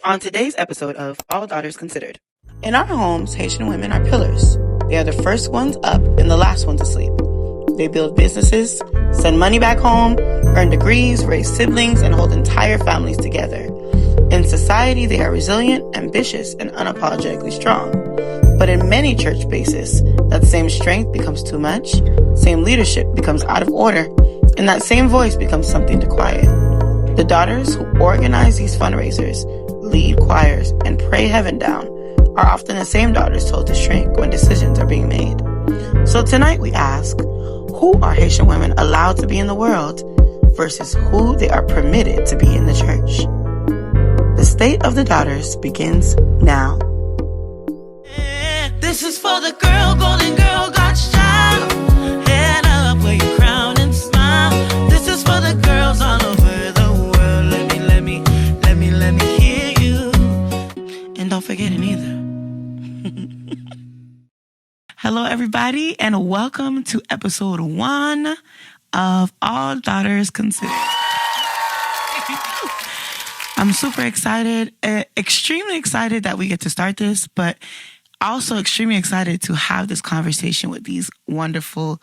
On today's episode of All Daughters Considered. In our homes, Haitian women are pillars. They are the first ones up and the last ones asleep. They build businesses, send money back home, earn degrees, raise siblings, and hold entire families together. In society, they are resilient, ambitious, and unapologetically strong. But in many church spaces, that same strength becomes too much, same leadership becomes out of order, and that same voice becomes something to quiet. The daughters who organize these fundraisers, lead choirs, and pray heaven down are often the same daughters told to shrink when decisions are being made. So tonight we ask, who are Haitian women allowed to be in the world versus who they are permitted to be in the church? The State of the Daughters begins now. This is for the girl, golden girl, God's child. Head up, wear your crown and smile. This is for the girls all over the world. Let me hear you. And don't forget it either. Hello, everybody, and welcome to episode 1 of All Daughters Considered. I'm super excited, extremely excited that we get to start this, but also extremely excited to have this conversation with these wonderful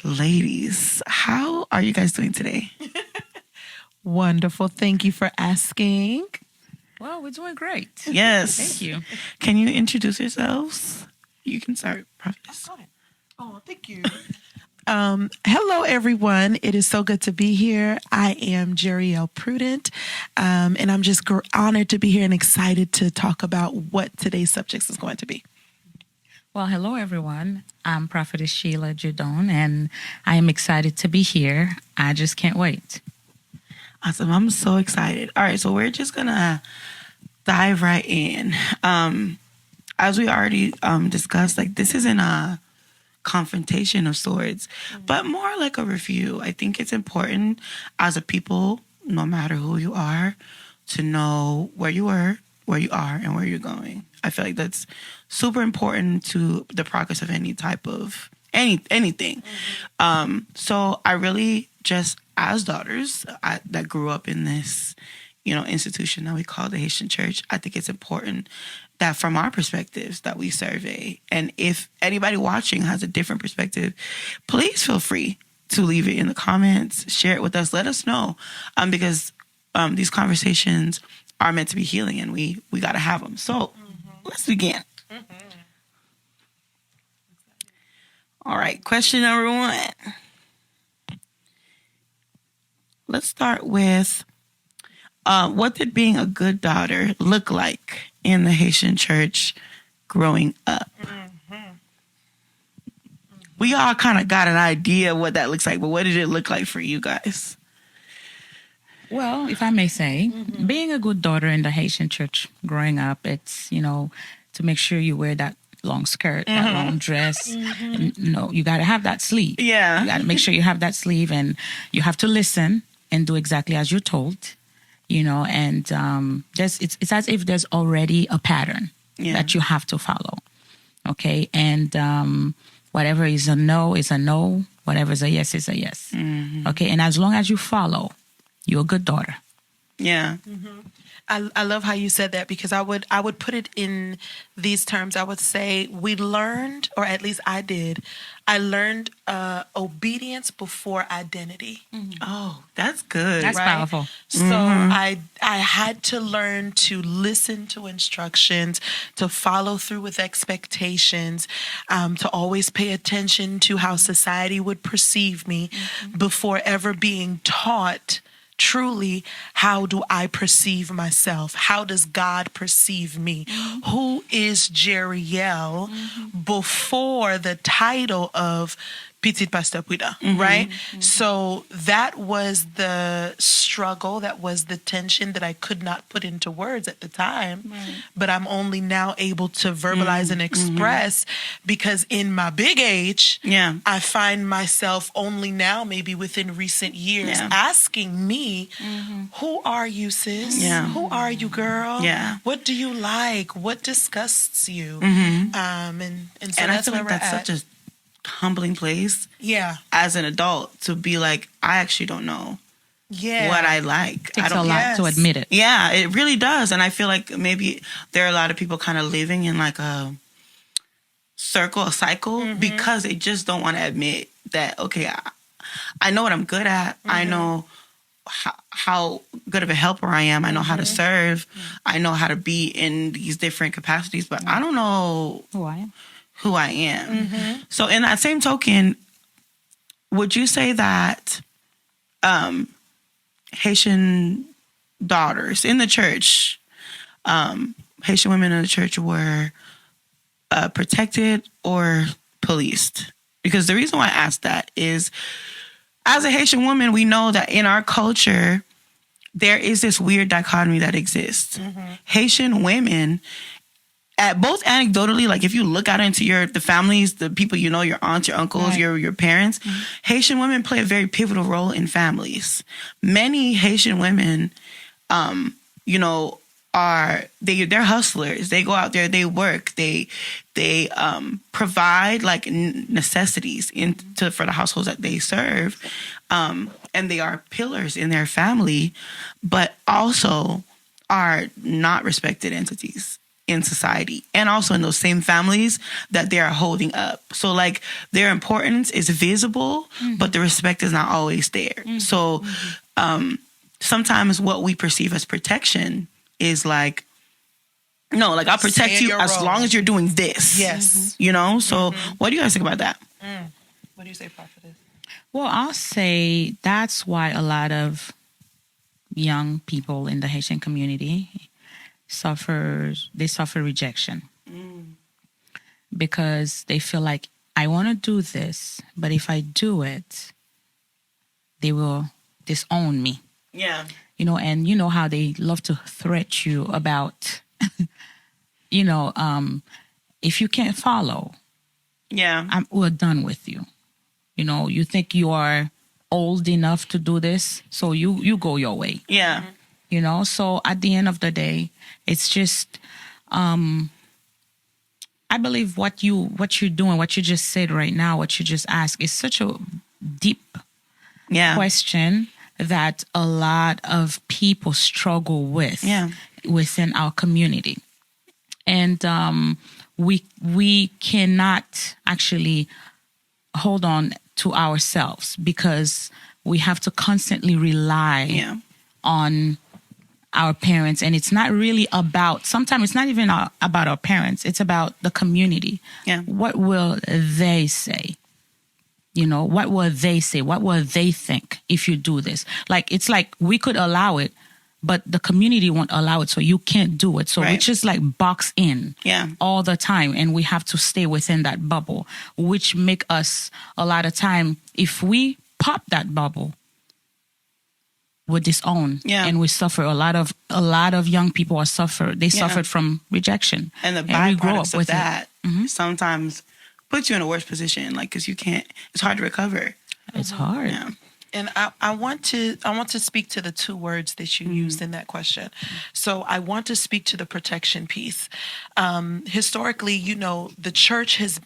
ladies. How are you guys doing today? Wonderful. Thank you for asking. Well, we're doing great. Yes. Thank you. Can you introduce yourselves? You can start, Prophetess. Oh, thank you. Hello, everyone. It is so good to be here. I am Jeriel Prudent, and I'm just honored to be here and excited to talk about what today's subject is going to be. Well, hello, everyone. I'm Prophetess Sheila Judon, and I am excited to be here. I just can't wait. Awesome. I'm so excited. All right, so we're just going to dive right in. As we already discussed, like this isn't a confrontation of sorts, but more like a review. I think it's important as a people, no matter who you are, to know where you were, where you are, and where you're going. I feel like that's super important to the progress of any type of anything. So I really just, as daughters that grew up in this, institution that we call the Haitian Church, I think it's important that from our perspectives that we survey. And if anybody watching has a different perspective, please feel free to leave it in the comments, share it with us, let us know. Because these conversations are meant to be healing and we got to have them. So let's begin. All right, question number 1. Let's start with what did being a good daughter look like in the Haitian church growing up? We all kind of got an idea of what that looks like, but what did it look like for you guys? Well, if I may say, being a good daughter in the Haitian church growing up, it's, to make sure you wear that long skirt, that long dress. And, you got to have that sleeve. Yeah. You got to make sure you have that sleeve, and you have to listen and do exactly as you're told. And it's as if there's already a pattern that you have to follow. Okay. And whatever is a no is a no. Whatever is a yes is a yes. Okay. And as long as you follow, you're a good daughter. Yeah. I love how you said that, because I would put it in these terms. I would say we learned, or at least I did, I learned obedience before identity. Oh, that's good. That's powerful. So I had to learn to listen to instructions, to follow through with expectations, to always pay attention to how society would perceive me before ever being taught truly, how do I perceive myself? How does God perceive me? Who is Jeriel before the title of Petite Pasteur Puida, right? So that was the struggle, that was the tension that I could not put into words at the time, but I'm only now able to verbalize and express, because in my big age, I find myself only now, maybe within recent years, asking me, who are you, sis? Who are you, girl? What do you like? What disgusts you? And so and that's I feel where like we're that's at. such a humbling place Yeah. as an adult to be like, I actually don't know what I like. It takes a lot to admit it. Yeah, it really does. And I feel like maybe there are a lot of people kind of living in like a cycle, because they just don't want to admit that, okay, I know what I'm good at. I know how good of a helper I am. I know how to serve. I know how to be in these different capacities, but I don't know who I am. So in that same token, would you say that Haitian daughters in the church, Haitian women in the church were protected or policed? Because the reason why I asked that is, as a Haitian woman, we know that in our culture, there is this weird dichotomy that exists. Haitian women, both anecdotally, like if you look out into the families, the people you know, your aunts, your uncles, your parents, Haitian women play a very pivotal role in families. Many Haitian women, they're hustlers. They go out there, they work, they provide like necessities for the households that they serve, and they are pillars in their family, but also are not respected entities in society, and also in those same families that they are holding up. So like their importance is visible, but the respect is not always there. So sometimes what we perceive as protection is like, no, like I'll protect you as long as you're doing this. Yes. So what do you guys think about that? What do you say, Prophetess? Well, I'll say that's why a lot of young people in the Haitian community suffer rejection. Because they feel like, I want to do this, but if I do it, they will disown me. Yeah. And you know how they love to threat you about, if you can't follow, we're done with you. You think you are old enough to do this, so you go your way. Yeah. So at the end of the day, it's just, I believe what you're doing, what you just said right now, what you just asked is such a deep question that a lot of people struggle with within our community. And we cannot actually hold on to ourselves, because we have to constantly rely on our parents. And it's not really sometimes it's not even about our parents. It's about the community. Yeah. What will they say? What will they say? What will they think if you do this? It's like we could allow it, but the community won't allow it, so you can't do it. So we just like box in all the time, and we have to stay within that bubble, which make us a lot of time, if we pop that bubble, we're disowned, and we suffer. A lot of young people suffered from rejection, and the byproducts of that sometimes puts you in a worse position, like, because it's hard to recover. It's hard. Yeah. And I want to speak to the two words that you used in that question. So I want to speak to the protection piece. Historically, the church has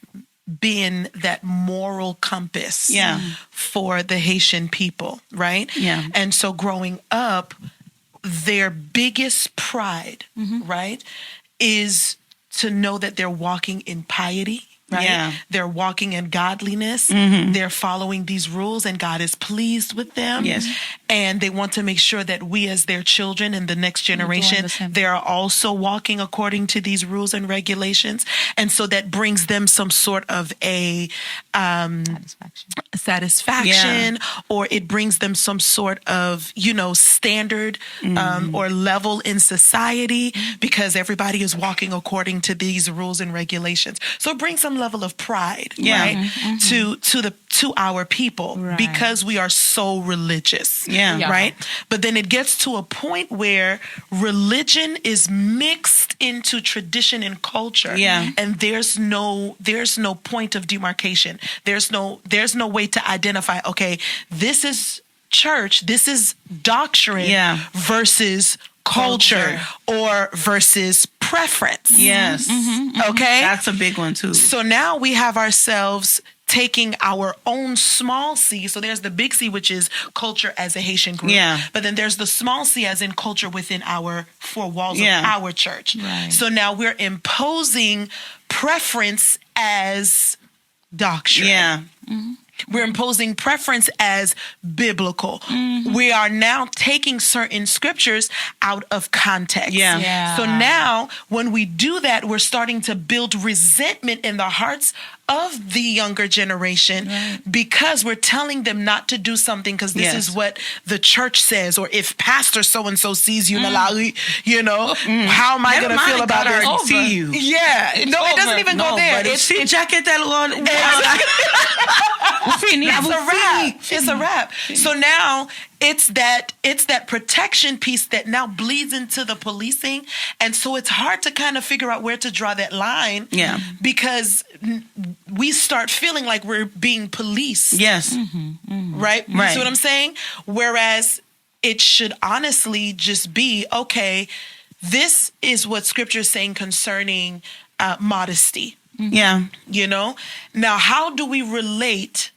been that moral compass for the Haitian people, right? Yeah. And so growing up, their biggest pride, right, is to know that they're walking in piety. Right? Yeah. They're walking in godliness. They're following these rules, and God is pleased with them. Yes. And they want to make sure that we, as their children and the next generation, they are also walking according to these rules and regulations. And so that brings them some sort of a satisfaction, or it brings them some sort of, standard or level in society, because everybody is walking according to these rules and regulations. So it brings some level of pride, right, to our people, because we are so religious, right? But then it gets to a point where religion is mixed into tradition and culture, and there's no point of demarcation. There's no way to identify, okay, this is church, this is doctrine versus culture or versus preference. Yes. Okay? That's a big one too. So now we have ourselves taking our own small c. So there's the big C, which is culture as a Haitian group. Yeah. But then there's the small c as in culture within our four walls Yeah. of our church. Right. So now we're imposing preference as doctrine. Yeah. We're imposing preference as biblical. We are now taking certain scriptures out of context. Yeah. Yeah. So now when we do that, we're starting to build resentment in the hearts of the younger generation because we're telling them not to do something because this Yes. is what the church says, or if pastor so-and-so sees you, you know, how am I Never going to mind, feel about God this? already see you. Yeah. No, it doesn't even go there. But It's it's jacket that Lord. It's a wrap. It's a wrap. So now it's that protection piece that now bleeds into the policing. And so it's hard to kind of figure out where to draw that line. Yeah. Because we start feeling like we're being policed. Yes. Right? You Right. see what I'm saying? Whereas it should honestly just be, okay, this is what scripture is saying concerning modesty. Yeah. You know? Now, how do we relate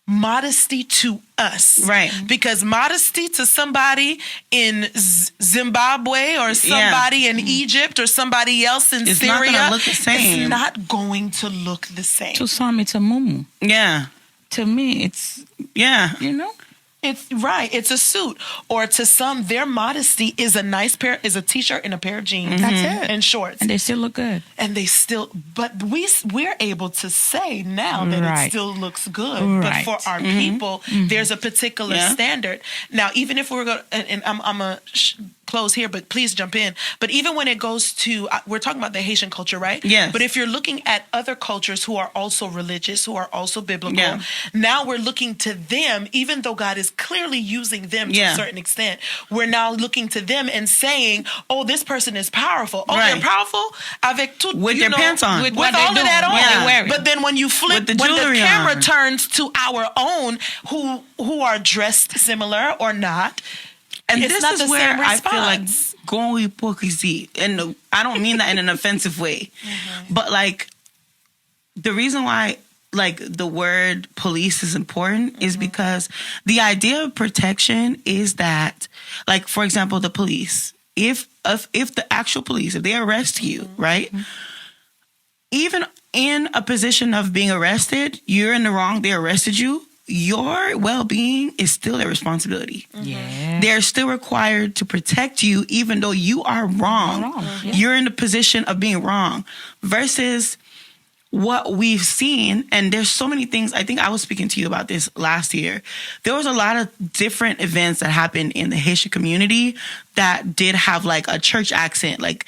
modesty to us? Right. Because modesty to somebody in Zimbabwe or somebody in Egypt or somebody else in It's Syria, not gonna look the same. it's not going to look the same. To some, it's a mumu. Yeah. To me, it's, Yeah. you know, It's right. It's a suit. Or to some, their modesty is a t-shirt and a pair of jeans. That's it. And shorts. and they still look good. And they still, but we're able to say now that it Right. still looks good. Right. But for our people, there's a particular Yeah. standard. Now, even if we're going, and I'm gonna close here, but please jump in. But even when it goes to, we're talking about the Haitian culture, right? Yes. But if you're looking at other cultures who are also religious, who are also biblical, Yeah. now we're looking to them, even though God is clearly using them to Yeah. a certain extent, we're now looking to them and saying, oh, this person is powerful. Oh, Right. they're powerful avec tout, With you their know, pants on. With what all they of that do, on. what they wearing. But then when you flip, With the when the jewelry camera on. turns to our own who are dressed similar or not, And it's this not is the where same I feel like response. going with hypocrisy, and I don't mean that in an offensive way, but like the reason why like the word police is important is because the idea of protection is that, like, for example, the police, if the actual police, if they arrest you, right, even in a position of being arrested, you're in the wrong, they arrested you, your well-being is still their responsibility. Yeah. They're still required to protect you even though you are wrong. Yeah. You're in the position of being wrong versus what we've seen. And there's so many things. I think I was speaking to you about this last year. There was a lot of different events that happened in the Haitian community that did have like a church accent. Like,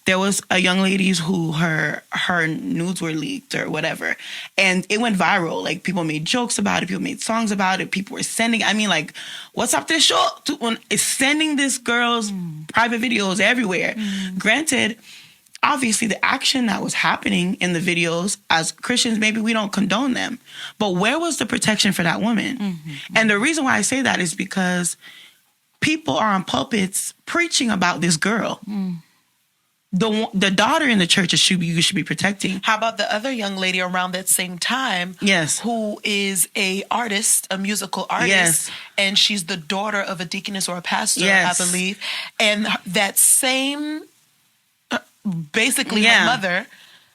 there was a young lady who her nudes were leaked or whatever. And it went viral. Like, people made jokes about it. People made songs about it. People were sending, I mean, like, what's up this show? It's sending this girl's private videos everywhere. Granted, obviously the action that was happening in the videos, as Christians, maybe we don't condone them. But where was the protection for that woman? And the reason why I say that is because people are on pulpits preaching about this girl. The daughter in the church you should be protecting. How about the other young lady around that same time? Yes. Who is a artist, a musical artist, Yes. and she's the daughter of a deaconess or a pastor, Yes. I believe. And that same, basically Yeah. her mother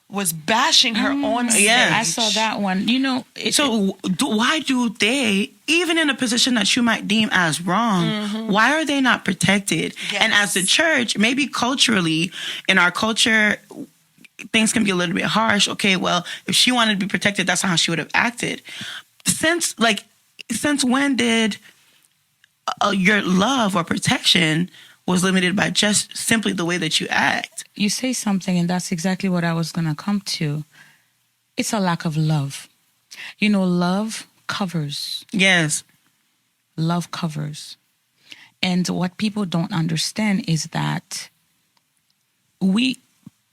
was bashing her on stage. Yeah. I saw that one. You know, So why do they, even in a position that you might deem as wrong, why are they not protected? Yes. And as the church, maybe culturally, in our culture, things can be a little bit harsh. Okay, well, if she wanted to be protected, that's how she would have acted. Since when did your love or protection was limited by just simply the way that you act? you say something, and that's exactly what I was going to come to. It's a lack of love. You know, love covers. Yes. Love covers. And what people don't understand is that we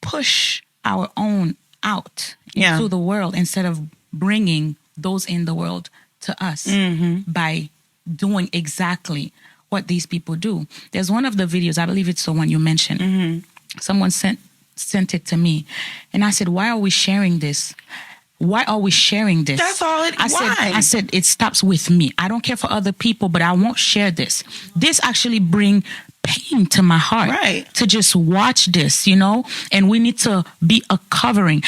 push our own out Yeah. into the world instead of bringing those in the world to us by doing exactly what these people do. There's one of the videos, I believe it's the one you mentioned. Someone sent it to me, and I said, why are we sharing this? Why are we sharing this? That's all it- why? I said it stops with me. I don't care for other people, but I won't share this. This actually bring pain to my heart. Right. To just watch this, you know? And we need to be a covering.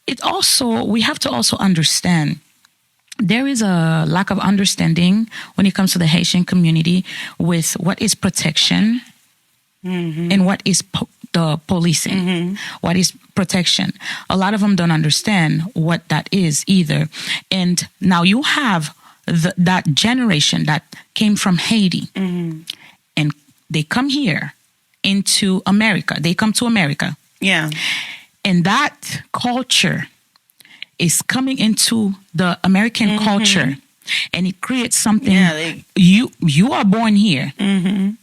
We have to also understand there is a lack of understanding when it comes to the Haitian community with what is protection and what is the policing. What is protection? A lot of them don't understand what that is either. And now you have that generation that came from Haiti and they come here into America. They come to America. Yeah. And that culture is coming into the American culture, and it creates something. Yeah, you are born here, and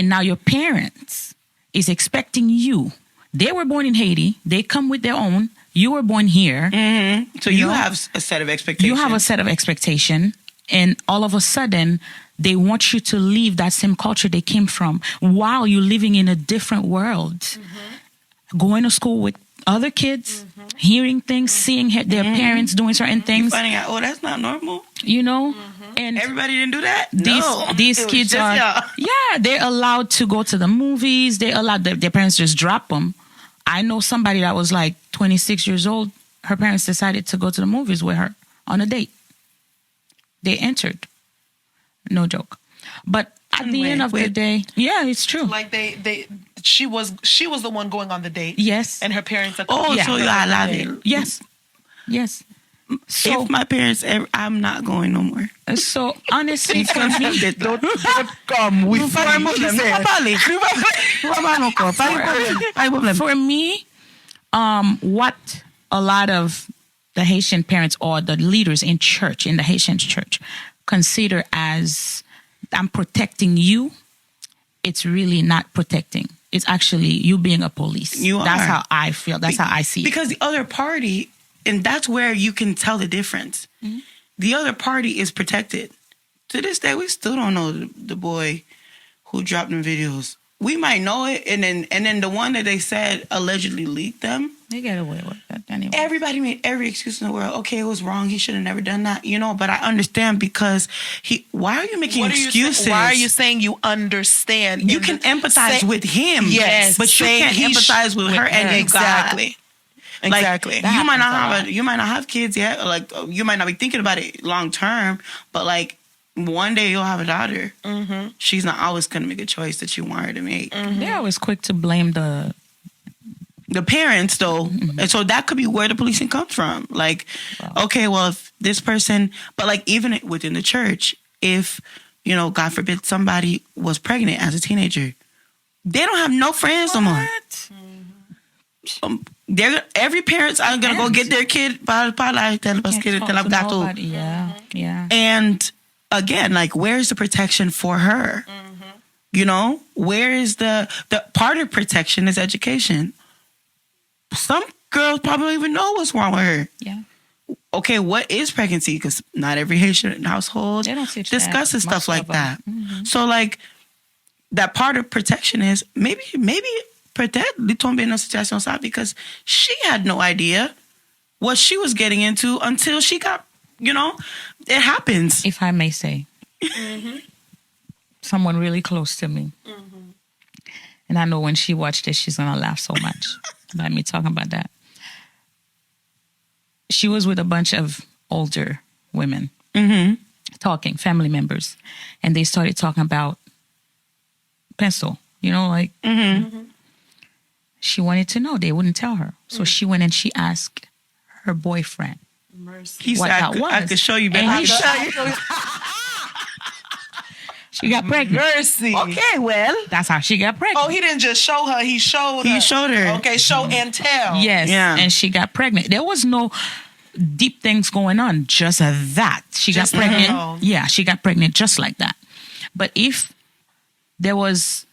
now your parents is expecting you. They were born in Haiti. They come with their own. You were born here. So you have a set of expectations. You have a set of expectation, and all of a sudden, they want you to leave that same culture they came from while you're living in a different world. Going to school with other kids, hearing things, seeing their parents doing certain things. Finding out, oh, that's not normal. You know? And Everybody didn't do that? these It was kids just are, y'all. yeah, they're allowed to go to the movies. They're allowed, their parents just drop them. I know somebody that was like 26 years old. Her parents decided to go to the movies with her on a date. They entered. No joke. But at the end of the day, yeah, it's true. Like she was the one going on the date. Yes. And her parents are Oh, yeah. so you allowed it. Yes. Yes. So, If my parents ever, I'm not going no more. so honestly, for me, Don't come with for me, what a lot of the Haitian parents or the leaders in church, in the Haitian church, consider as I'm protecting you, it's really not protecting. It's actually you being a police. That's are. how I feel. That's how I see it. Because the other party, and that's where you can tell the difference. The other party is protected. To this day, we still don't know the boy who dropped them videos. We might know it, and then the one that they said allegedly leaked them. They get away with that anyway. Everybody made every excuse in the world. Okay, it was wrong. He should have never done that. You know, but I understand because why are you making What are you excuses? saying? Why are you saying you understand? You can empathize with him, Yes, but you saying can't he empathize with her and you exactly. God. Like, Exactly. you might not happens a have you might not have kids yet. Or like you might not be thinking about it long term, but like one day you'll have a daughter. She's not always gonna make a choice that you want her to make. They're always quick to blame the Parents, though, and so that could be where the policing comes from. Like, okay, well, if this person, but like even within the church, if God forbid, somebody was pregnant as a teenager, they don't have no friends no more. Every parents are gonna go get their kid. Yeah. And again, like, where's the protection for her? Where is the part of protection is education. Some girls probably don't even know what's wrong with her. Yeah. Okay, what is pregnancy? Because not every Haitian household They don't teach discusses that. stuff Most like of them. that. So, like, that part of protection is maybe protect Litombe in a situation because she had no idea what she was getting into until she got, it happens. If I may say, someone really close to me. And I know when she watched this, she's going to laugh so much about me talking about that. She was with a bunch of older women talking, family members. And they started talking about pencil, She wanted to know. They wouldn't tell her. So she went and she asked her boyfriend He what said, that was. I could show you, And baby. he She got pregnant. Mercy. Okay, well. That's how she got pregnant. Oh, he didn't just show her. He showed her. Okay, show and tell. Yes. Yeah. And she got pregnant. There was no deep things going on. Just that. She got pregnant. Yeah, she got pregnant just like that. But if there was,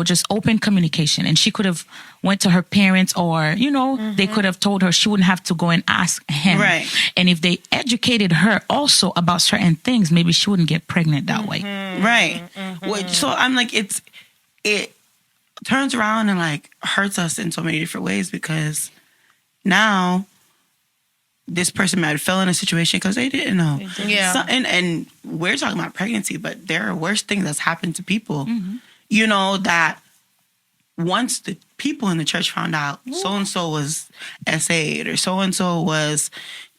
just open communication and she could have went to her parents or, they could have told her, she wouldn't have to go and ask him. Right. And if they educated her also about certain things, maybe she wouldn't get pregnant that way. Right. So I'm like, it turns around and like hurts us in so many different ways because now this person might have fell in a situation because they didn't know. Yeah. And we're talking about pregnancy, but there are worse things that's happened to people. You know, that once the people in the church found out so-and-so was SA'd or so-and-so was,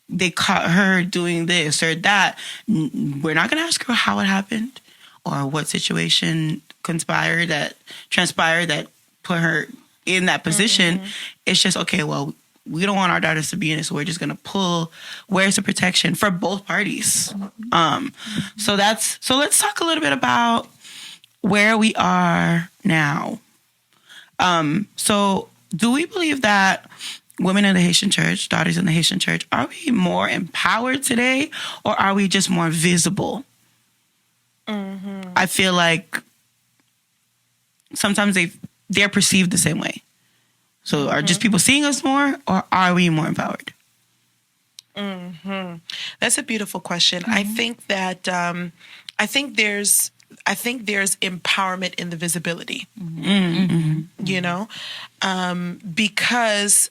they caught her doing this or that, we're not going to ask her how it happened or what situation transpired that put her in that position. It's just, okay, well, we don't want our daughters to be in it, so we're just going to pull where's the protection for both parties. So let's talk a little bit about where we are now. So do we believe that women in the Haitian church, daughters in the Haitian church, are we more empowered today or are we just more visible? I feel like sometimes they're perceived the same way. So are just people seeing us more or are we more empowered? That's a beautiful question. I think that I think there's empowerment in the visibility. You know, because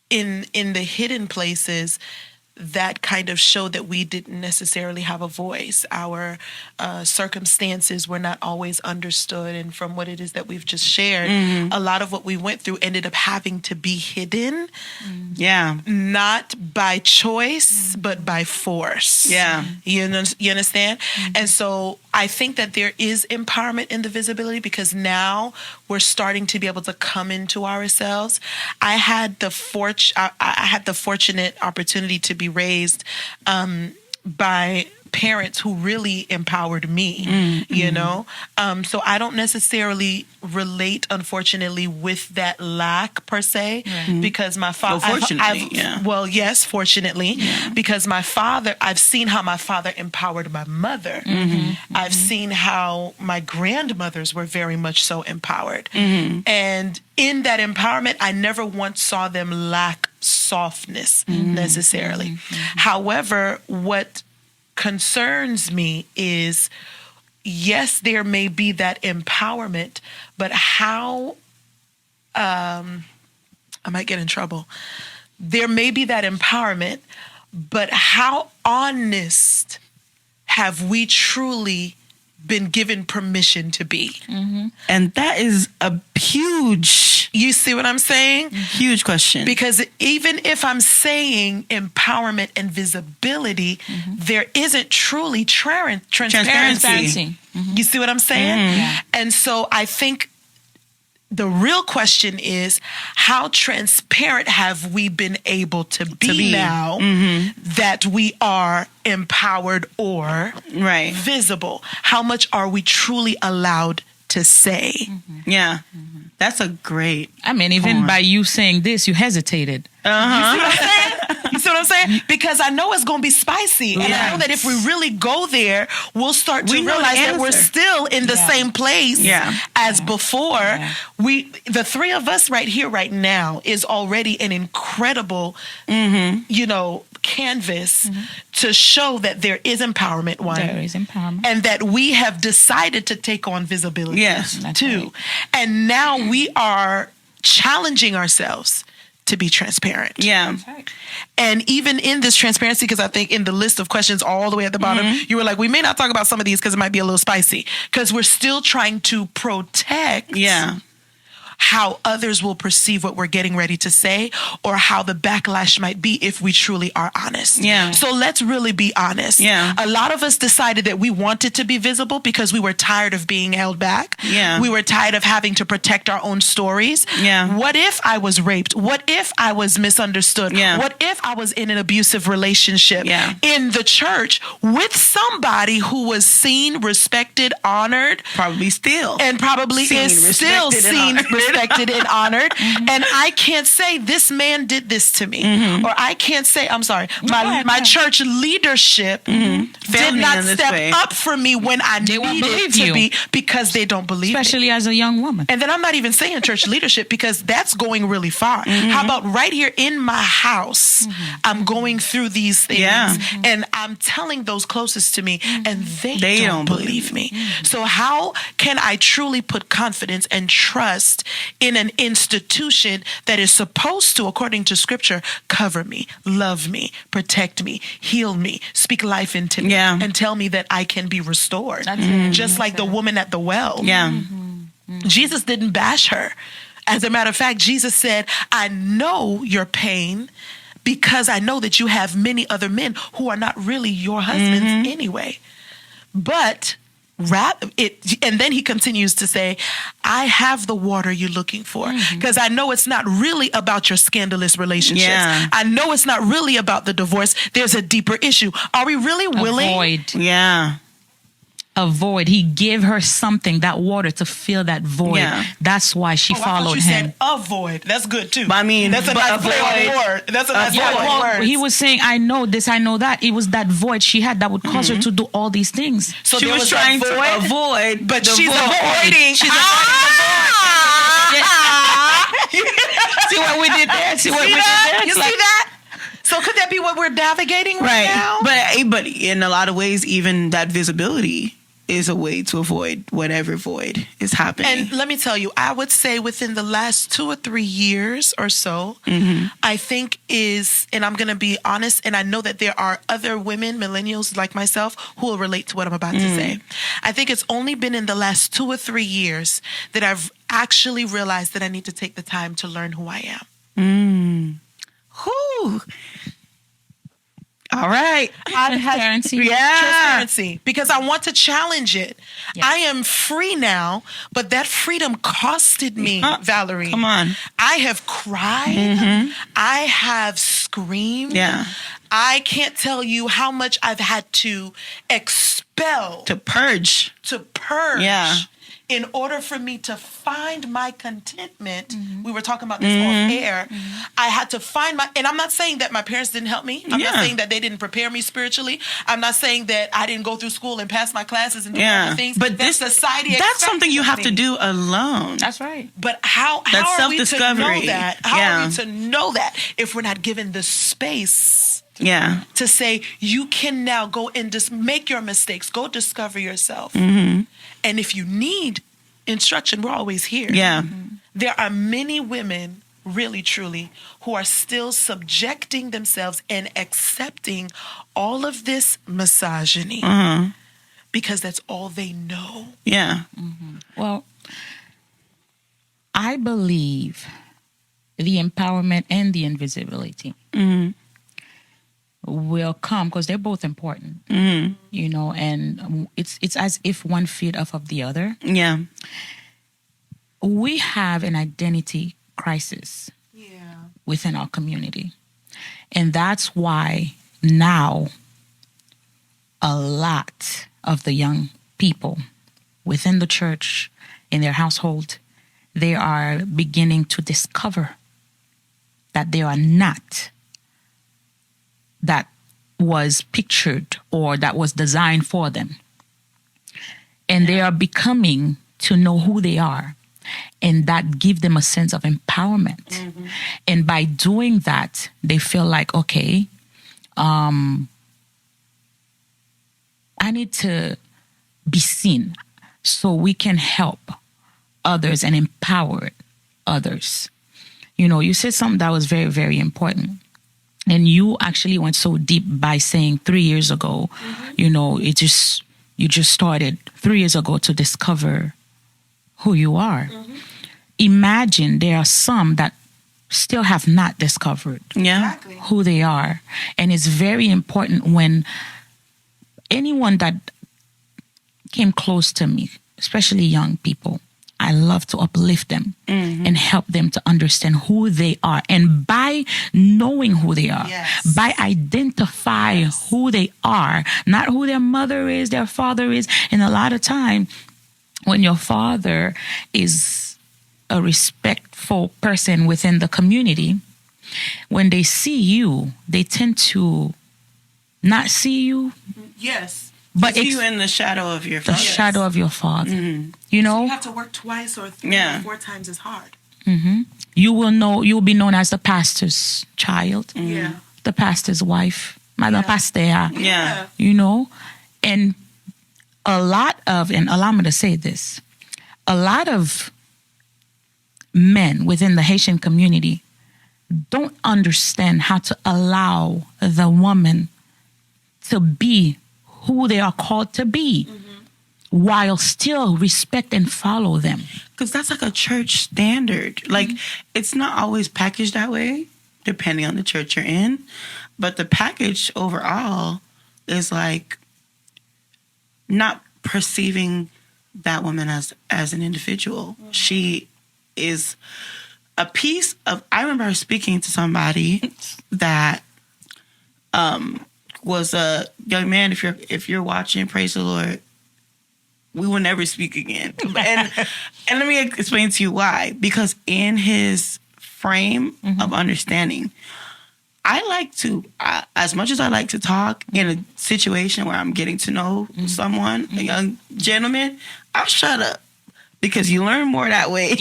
in the hidden places, that kind of showed that we didn't necessarily have a voice. Our circumstances were not always understood. And from what it is that we've just shared, a lot of what we went through ended up having to be hidden. Yeah. Not by choice, but by force. Yeah. You understand? And so I think that there is empowerment in the visibility because now we're starting to be able to come into ourselves. I had the fortunate opportunity to be raised by parents who really empowered me, you know? So I don't necessarily relate, unfortunately, with that lack per se, because my father... Well, fortunately, Well, yes, fortunately, because my father, I've seen how my father empowered my mother. I've seen how my grandmothers were very much so empowered. And in that empowerment, I never once saw them lack softness necessarily. However, what concerns me is, yes, there may be that empowerment, but how, I might get in trouble. There may be that empowerment, but how honest have we truly been given permission to be? And that is a huge... You see what I'm saying? Huge question. Because even if I'm saying empowerment and visibility, there isn't truly transparency. You see what I'm saying? And so I think the real question is, how transparent have we been able to be now that we are empowered or visible? How much are we truly allowed to say? Yeah. That's a great I mean, even point. by you saying this, you hesitated. You see what I'm saying? Because I know it's going to be spicy. And I know that if we really go there, we'll start to We know the realize that we're answer. still in the same place as before. The three of us right here, right now, is already an incredible, you know, canvas to show that there is empowerment, one. There is empowerment. And that we have decided to take on visibility, Yes. too. Right. And now we are challenging ourselves to be transparent. Yeah. And even in this transparency, because I think in the list of questions all the way at the bottom, you were like, we may not talk about some of these because it might be a little spicy, because we're still trying to protect how others will perceive what we're getting ready to say, or how the backlash might be if we truly are honest. Yeah. So let's really be honest. Yeah. A lot of us decided that we wanted to be visible because we were tired of being held back. Yeah. We were tired of having to protect our own stories. Yeah. What if I was raped? What if I was misunderstood? Yeah. What if I was in an abusive relationship in the church with somebody who was seen, respected, honored, Probably still. and probably Seen, is still respected, and seen, honored. respected, and honored. And I can't say this man did this to me, or I can't say, I'm sorry, my church leadership did Failed me not in this step way. up for me when I They won't needed believe to you. be, because they don't believe me. Especially as a young woman. And then I'm not even saying church leadership, because that's going really far. How about right here in my house, I'm going through these things, and I'm telling those closest to me, and they don't believe me. So how can I truly put confidence and trust in an institution that is supposed to, according to scripture, cover me, love me, protect me, heal me, speak life into me, and tell me that I can be restored. Just like the woman at the well. Yeah. Jesus didn't bash her. As a matter of fact, Jesus said, I know your pain because I know that you have many other men who are not really your husbands anyway. But and then he continues to say, I have the water you're looking for, because I know it's not really about your scandalous relationships. I know it's not really about the divorce. There's a deeper issue. Are we really willing? Avoid. Yeah. Avoid. He gave her something, that water, to fill that void. Yeah. That's why she I thought followed you him. said avoid. That's good too. But I mean, that's a nice play on the word. That's a nice play on the word. He was saying, I know this, I know that. It was that void she had that would cause her to do all these things. So she there was trying to avoid, but the she's void. avoiding. She's See what we did there? See what we did there? You see that? So could that be what we're navigating right now? But in a lot of ways, even that visibility is a way to avoid whatever void is happening. And let me tell you, I would say within the last 2 or 3 years or so, I think and I'm going to be honest, and I know that there are other women, millennials like myself, who will relate to what I'm about to say. I think it's only been in the last 2 or 3 years that I've actually realized that I need to take the time to learn who I am. Whew. All right. Transparency. Transparency. Because I want to challenge it. Yes. I am free now, but that freedom costed me, Valerie. Come on. I have cried. I have screamed. Yeah. I can't tell you how much I've had to expel, To purge. Yeah. in order for me to find my contentment. We were talking about this off air. I had to find and I'm not saying that my parents didn't help me. I'm not saying that they didn't prepare me spiritually. I'm not saying that I didn't go through school and pass my classes and do all the things. But this society that's something you have to do. do alone. That's right. But how That's are we to self-discovery. know that? How are we to know that if we're not given the space to say, you can now go and just make your mistakes, go discover yourself. And if you need instruction, we're always here. There are many women, really, truly, who are still subjecting themselves and accepting all of this misogyny because that's all they know. Well, I believe the empowerment and the invisibility will come because they're both important, you know, and it's as if one feed off of the other. We have an identity crisis within our community. And that's why now a lot of the young people within the church, in their household, they are beginning to discover that they are not that was pictured or that was designed for them. And they are becoming to know who they are. And that give them a sense of empowerment. And by doing that, they feel like, okay, I need to be seen so we can help others and empower others. You know, you said something that was very, very important. And you actually went so deep by saying 3 years ago, you know, you just started 3 years ago to discover who you are. Imagine there are some that still have not discovered who they are. And it's very important when anyone that came close to me, especially young people, I love to uplift them and help them to understand who they are. And by knowing who they are, by identifying who they are, not who their mother is, their father is. And a lot of time, when your father is a respectful person within the community, when they see you, they tend to not see you. But see you in the shadow of your father. The shadow of your father. You know? So you have to work twice or 3 or 4 times as hard. You'll be known as the pastor's child. The pastor's wife. Madam Pastor. You know? And and allow me to say this, a lot of men within the Haitian community don't understand how to allow the woman to be who they are called to be, while still respect and follow them. Because that's like a church standard. Like, it's not always packaged that way, depending on the church you're in. But the package overall is like not perceiving that woman as an individual. She is a piece of. I remember speaking to somebody that was a young man. If you're watching, praise the Lord. We will never speak again. And let me explain to you why. Because in his frame of understanding, I like to, as much as I like to talk in a situation where I'm getting to know someone, a young gentleman, I'll shut up. Because you learn more that way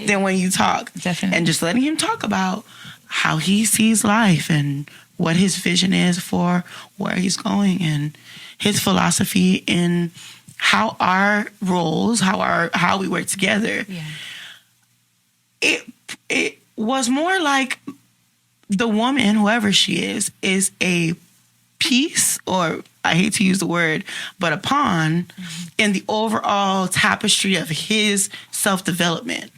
than when you talk. Definitely. And just letting him talk about how he sees life and what his vision is for where he's going and his philosophy in how our roles, how we work together. It was more like the woman, whoever she is a piece, or I hate to use the word, but a pawn in the overall tapestry of his self-development.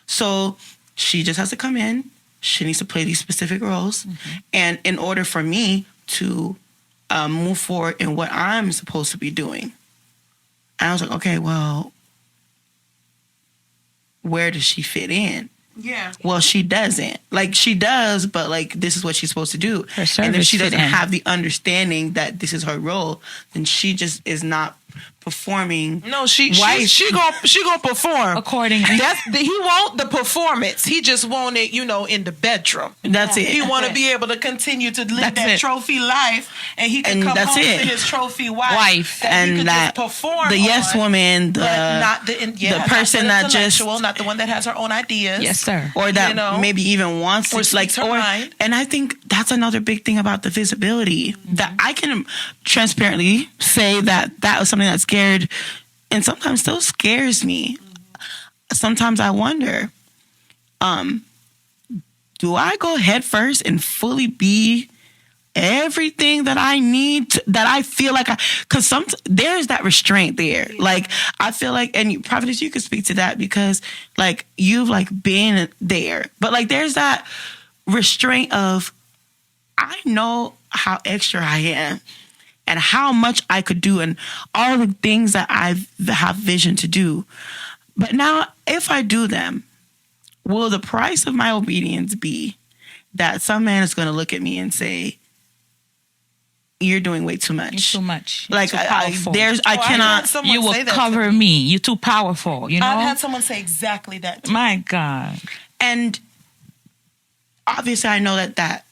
So she just has to come in. She needs to play these specific roles. And in order for me to move forward in what I'm supposed to be doing, I was like, okay, well, where does she fit in? Yeah. Well, she doesn't. Like, she does, but like, this is what she's supposed to do. Her service And if she fit doesn't in. have the understanding that this is her role, then she just is not performing. No, she wife. she gonna perform Accordingly. He want the performance. He just want it, in the bedroom. That's it. He want to be able to continue to live That's that it. trophy life, and he can And come that's home it. to his trophy wife that And he could that just perform the yes on, woman, but not the person not that the just- intellectual, not the one that has her own ideas. Yes, sir. or that maybe even wants Or to speaks her mind. and I think that's another big thing about the visibility that I can transparently say that was something that scared and sometimes still scares me. Sometimes I wonder, do I go head first and fully be everything that I need that I feel like because there's that restraint there. Like, I feel like, and Prophetess, you could speak to that because like you've like been there, but like there's that restraint of, I know how extra I am and how much I could do and all the things that I have vision to do. But now if I do them, will the price of my obedience be that some man is going to look at me and say, you're doing way too much. You're too much. Like, You're too powerful. I cannot. You will cover me. You're too powerful. You know. I've had someone say exactly that to me. My God. And obviously I know that,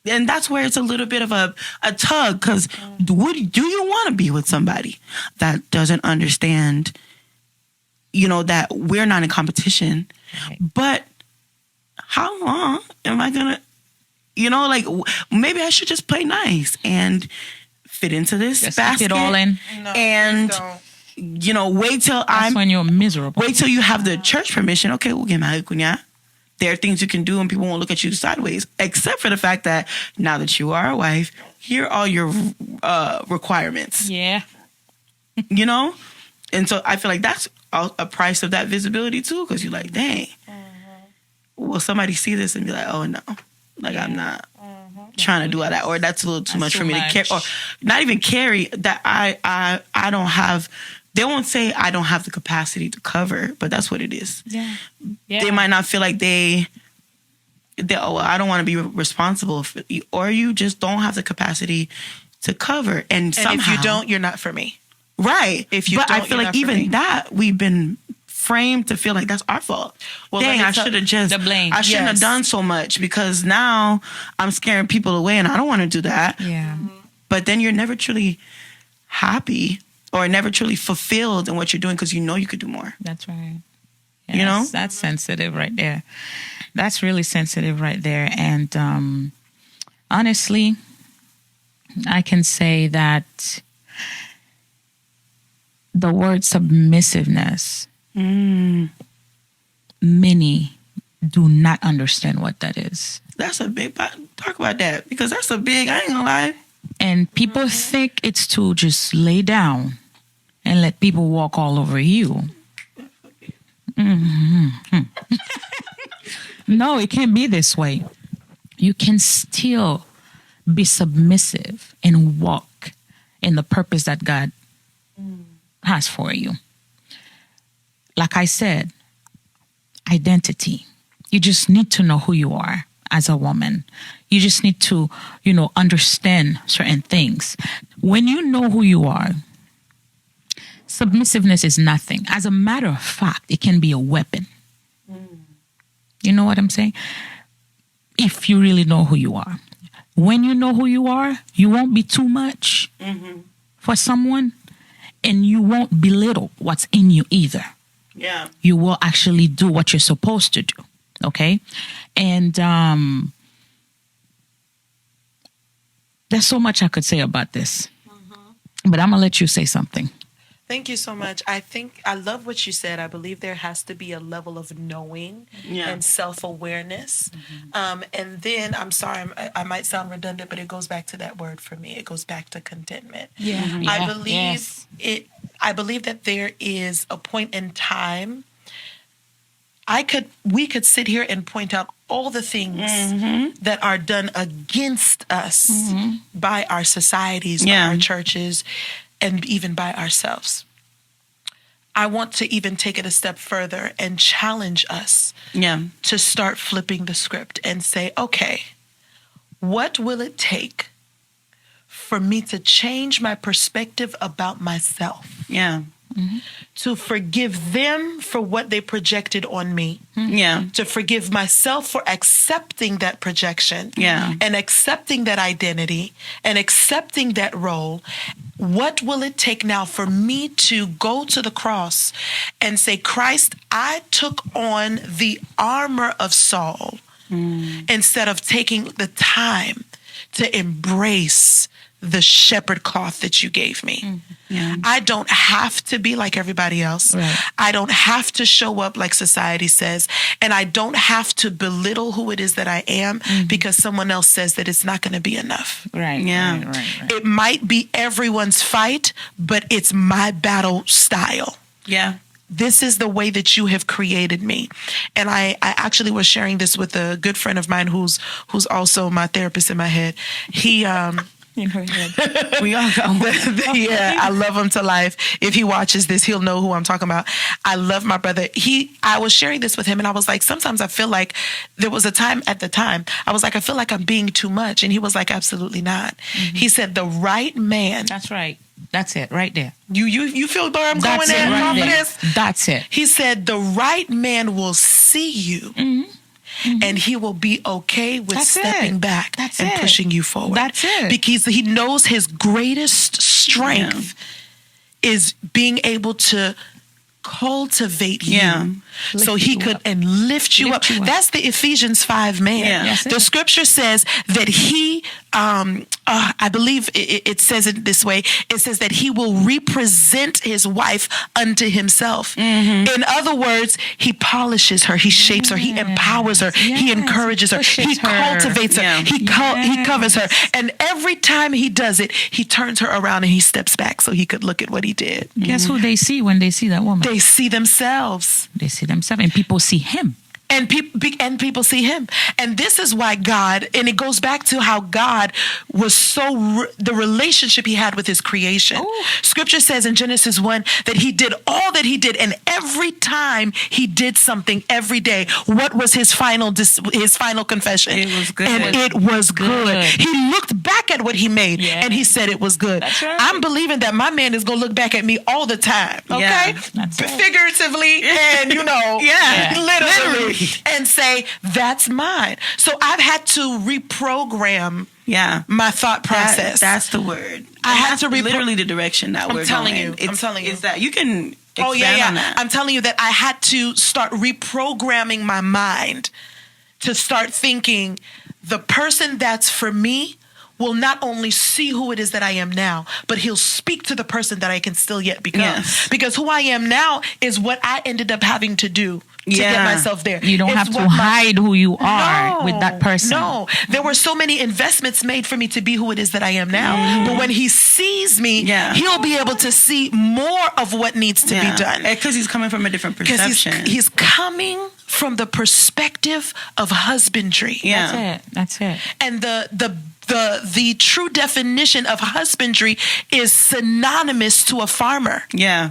and that's where it's a little bit of a tug, because do you want to be with somebody that doesn't understand, that we're not in competition, Right. but how long am I going to, like maybe I should just play nice and fit into this Just basket fit it all in. No, and, please don't. wait till That's when you're miserable. wait till you have the church permission. Okay, we'll get married, kunya. There are things you can do and people won't look at you sideways, except for the fact that now that you are a wife, here are all your requirements, Yeah. And so I feel like that's a price of that visibility too, because you're like, dang, will somebody see this and be like, oh no, like I'm not trying to do all that, or that's a little too much for me to carry, or not even carry that I don't have. They won't say I don't have the capacity to cover, but that's what it is. Yeah. They might not feel like I don't want to be responsible for you, or you just don't have the capacity to cover. And somehow, if you don't, you're not for me. right? If you but I don't, feel you're like not for even me. that we've been framed to feel like that's our fault. Well, Dang, let me I tell- should have just The blame. I shouldn't have Yes. done so much because now I'm scaring people away, and I don't want to do that. Yeah. But then you're never truly happy or never truly fulfilled in what you're doing because you could do more. That's right. That's sensitive right there. That's really sensitive right there. And honestly, I can say that the word submissiveness, many do not understand what that is. That's a big talk about that, because that's a big, I ain't gonna lie. And people think it's to just lay down and let people walk all over you. No, it can't be this way. You can still be submissive and walk in the purpose that God has for you. Like I said, identity. You just need to know who you are as a woman. You just need to, understand certain things. When you know who you are, submissiveness is nothing. As a matter of fact, it can be a weapon. You know what I'm saying? If you really know who you are. When you know who you are, you won't be too much for someone, and you won't belittle what's in you either. Yeah. You will actually do what you're supposed to do. Okay? And there's so much I could say about this. But I'm going to let you say something. Thank you so much. I love what you said. I believe there has to be a level of knowing and self-awareness. And then, I'm sorry, I might sound redundant, but it goes back to that word for me. It goes back to contentment. I believe that there is a point in time. We could sit here and point out all the things that are done against us by our societies, by our churches, and even by ourselves. I want to even take it a step further and challenge us to start flipping the script and say, okay, what will it take for me to change my perspective about myself? To forgive them for what they projected on me. To forgive myself for accepting that projection. And accepting that identity and accepting that role. What will it take now for me to go to the cross and say, Christ, I took on the armor of Saul instead of taking the time to embrace the shepherd cloth that you gave me. I don't have to be like everybody else. I don't have to show up like society says. And I don't have to belittle who it is that I am because someone else says that it's not going to be enough. Right. It might be everyone's fight, but it's my battle style. This is the way that you have created me. And I actually was sharing this with a good friend of mine who's also my therapist in my head. He in her head. We all got one. Yeah, I love him to life. If he watches this, he'll know who I'm talking about. I love my brother. I was sharing this with him, and I was like, sometimes I feel like there was a time at the time, I was like, I feel like I'm being too much. And he was like, absolutely not. He said, the right man. That's right. That's it right there. You feel where I'm going it at? right That's it. He said, the right man will see you. And he will be okay with stepping back and pushing you forward. That's it. Because he knows his greatest strength is being able to cultivate you so he could and lift you up. That's the Ephesians 5 man. The scripture says that he, I believe it says it this way. It says that he will represent his wife unto himself. In other words, he polishes her, he shapes her, he empowers her, he encourages her, he cultivates her, he covers her. And every time he does it, he turns her around and he steps back so he could look at what he did. Guess who they see when they see that woman? They see themselves. They see themselves, and people see him. And people see him. And this is why God, and it goes back to how God was the relationship he had with his creation. Scripture says in Genesis 1 that he did all that he did. And every time he did something every day, what was his final confession? It was good. And it was good. He looked back at what he made and he said it was good. That's right. I'm believing that my man is going to look back at me all the time. Okay? That's right. Figuratively and, literally. And say, that's mine. So I've had to reprogram my thought process. That's the word. I had to literally the direction that we're going. I'm telling you. Is that you can expand on that. I'm telling you that I had to start reprogramming my mind to start thinking the person that's for me will not only see who it is that I am now, but he'll speak to the person that I can still yet become. Because who I am now is what I ended up having to do to get Yeah. myself there. You don't It's have to what my- hide who you are with that person. No, there were so many investments made for me to be who it is that I am now. But when he sees me, Yeah. he'll be able to see more of what needs to be done. Because he's coming from a different Because perception. he's coming from the perspective of husbandry. Yeah. That's it. And the true definition of husbandry is synonymous to a farmer. Yeah.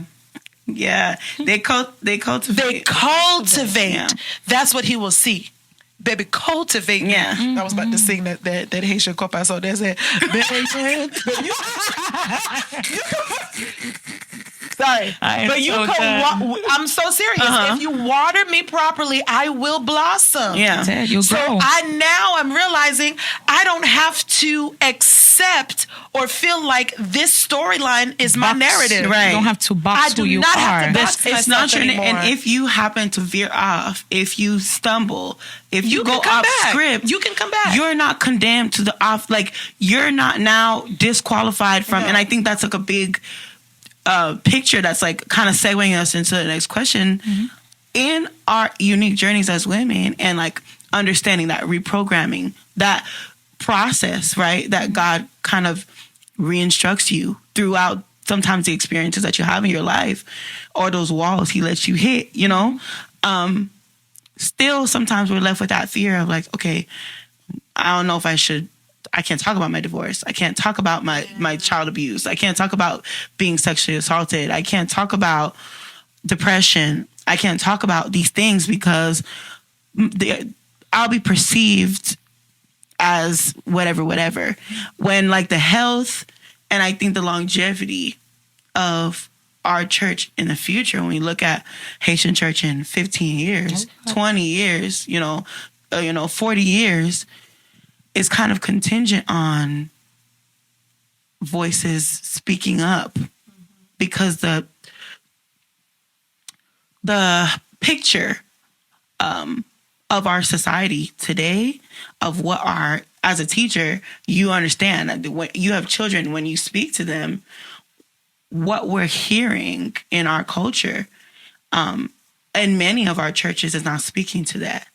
Yeah. They cultivate. They cultivate. Yeah. That's what he will see. Baby, cultivate. Yeah. I was about to sing that Haitian copa, so there's a Sorry. But you can I'm so serious. If you water me properly, I will blossom. Yeah. That's it. You'll So grow. I'm realizing I don't have to accept or feel like this storyline is my narrative. Right. You don't have to I box do who you not are. have to box It's not myself true. anymore. And if you happen to veer off, if you stumble, if you go can come off back. script, You can come back. You're not condemned to the off. Like, you're not now disqualified from. No. And I think that's like a big picture that's like kind of segueing us into the next question. In our unique journeys as women, and like understanding that reprogramming, that process, right, that God kind of re-instructs you throughout sometimes the experiences that you have in your life, or those walls he lets you hit, you know, still sometimes we're left with that fear of like, okay, I don't know if I can't talk about my divorce. I can't talk about my child abuse. I can't talk about being sexually assaulted. I can't talk about depression. I can't talk about these things because I'll be perceived as whatever. When like the health and I think the longevity of our church in the future, when we look at Haitian church in 15 years, 20 years, 40 years, is kind of contingent on voices speaking up, because the picture of our society today, of what as a teacher, you understand that when you have children, when you speak to them, what we're hearing in our culture, and many of our churches is not speaking to that.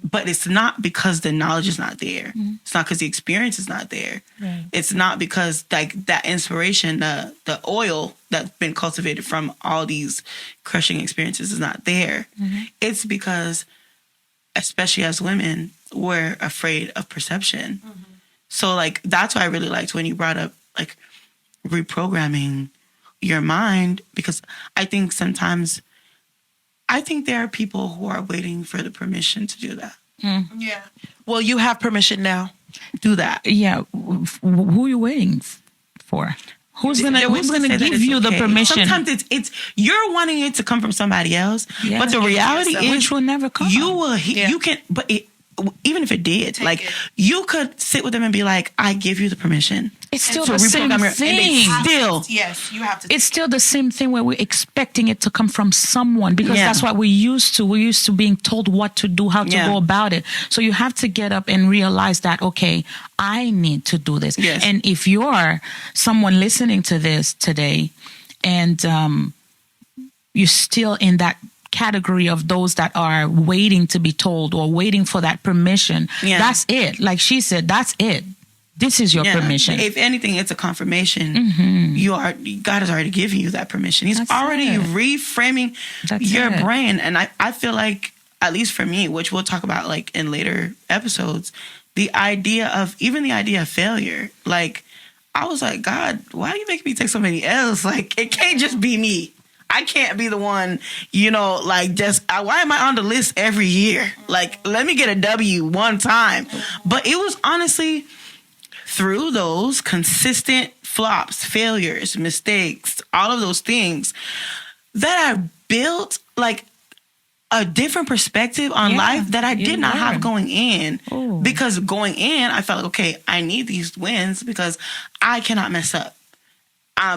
But it's not because the knowledge is not there. It's not because the experience is not there. Right. It's not because like that inspiration, the oil that's been cultivated from all these crushing experiences is not there. It's because, especially as women, we're afraid of perception. So like that's why I really liked when you brought up like reprogramming your mind, because I think sometimes there are people who are waiting for the permission to do that. Yeah. Well, you have permission now. Do that. Yeah. Who are you waiting for? Who's gonna give you the permission? Sometimes it's you're wanting it to come from somebody else, Yeah. but the reality is, which will never come. you will. Yeah. You can, but even if it did, you could sit with them and be like, "I give you the permission." It's still to the same reprogram your- and they thing. still, Yes, you have to. It's still the same thing where we're expecting it to come from someone, because Yeah. that's what we're used to. We're used to being told what to do, how to Yeah. go about it. So you have to get up and realize that, okay, I need to do this. Yes. And if you're someone listening to this today and you're still in that category of those that are waiting to be told or waiting for that permission, Yeah. that's it. Like she said, that's it. This is your yeah. permission. If anything, it's a confirmation. God has already given you that permission. He's That's already it. reframing That's your it. brain, and I feel like, at least for me, which we'll talk about like in later episodes, the idea of failure. Like, I was like, God, why are you making me take somebody else? Like, it can't just be me. I can't be the one, like just, why am I on the list every year? Like, let me get a W one time. But it was honestly through those consistent flops, failures, mistakes, all of those things that I built like a different perspective on life that I did not have going in. Ooh. Because going in, I felt like, okay, I need these wins because I cannot mess up.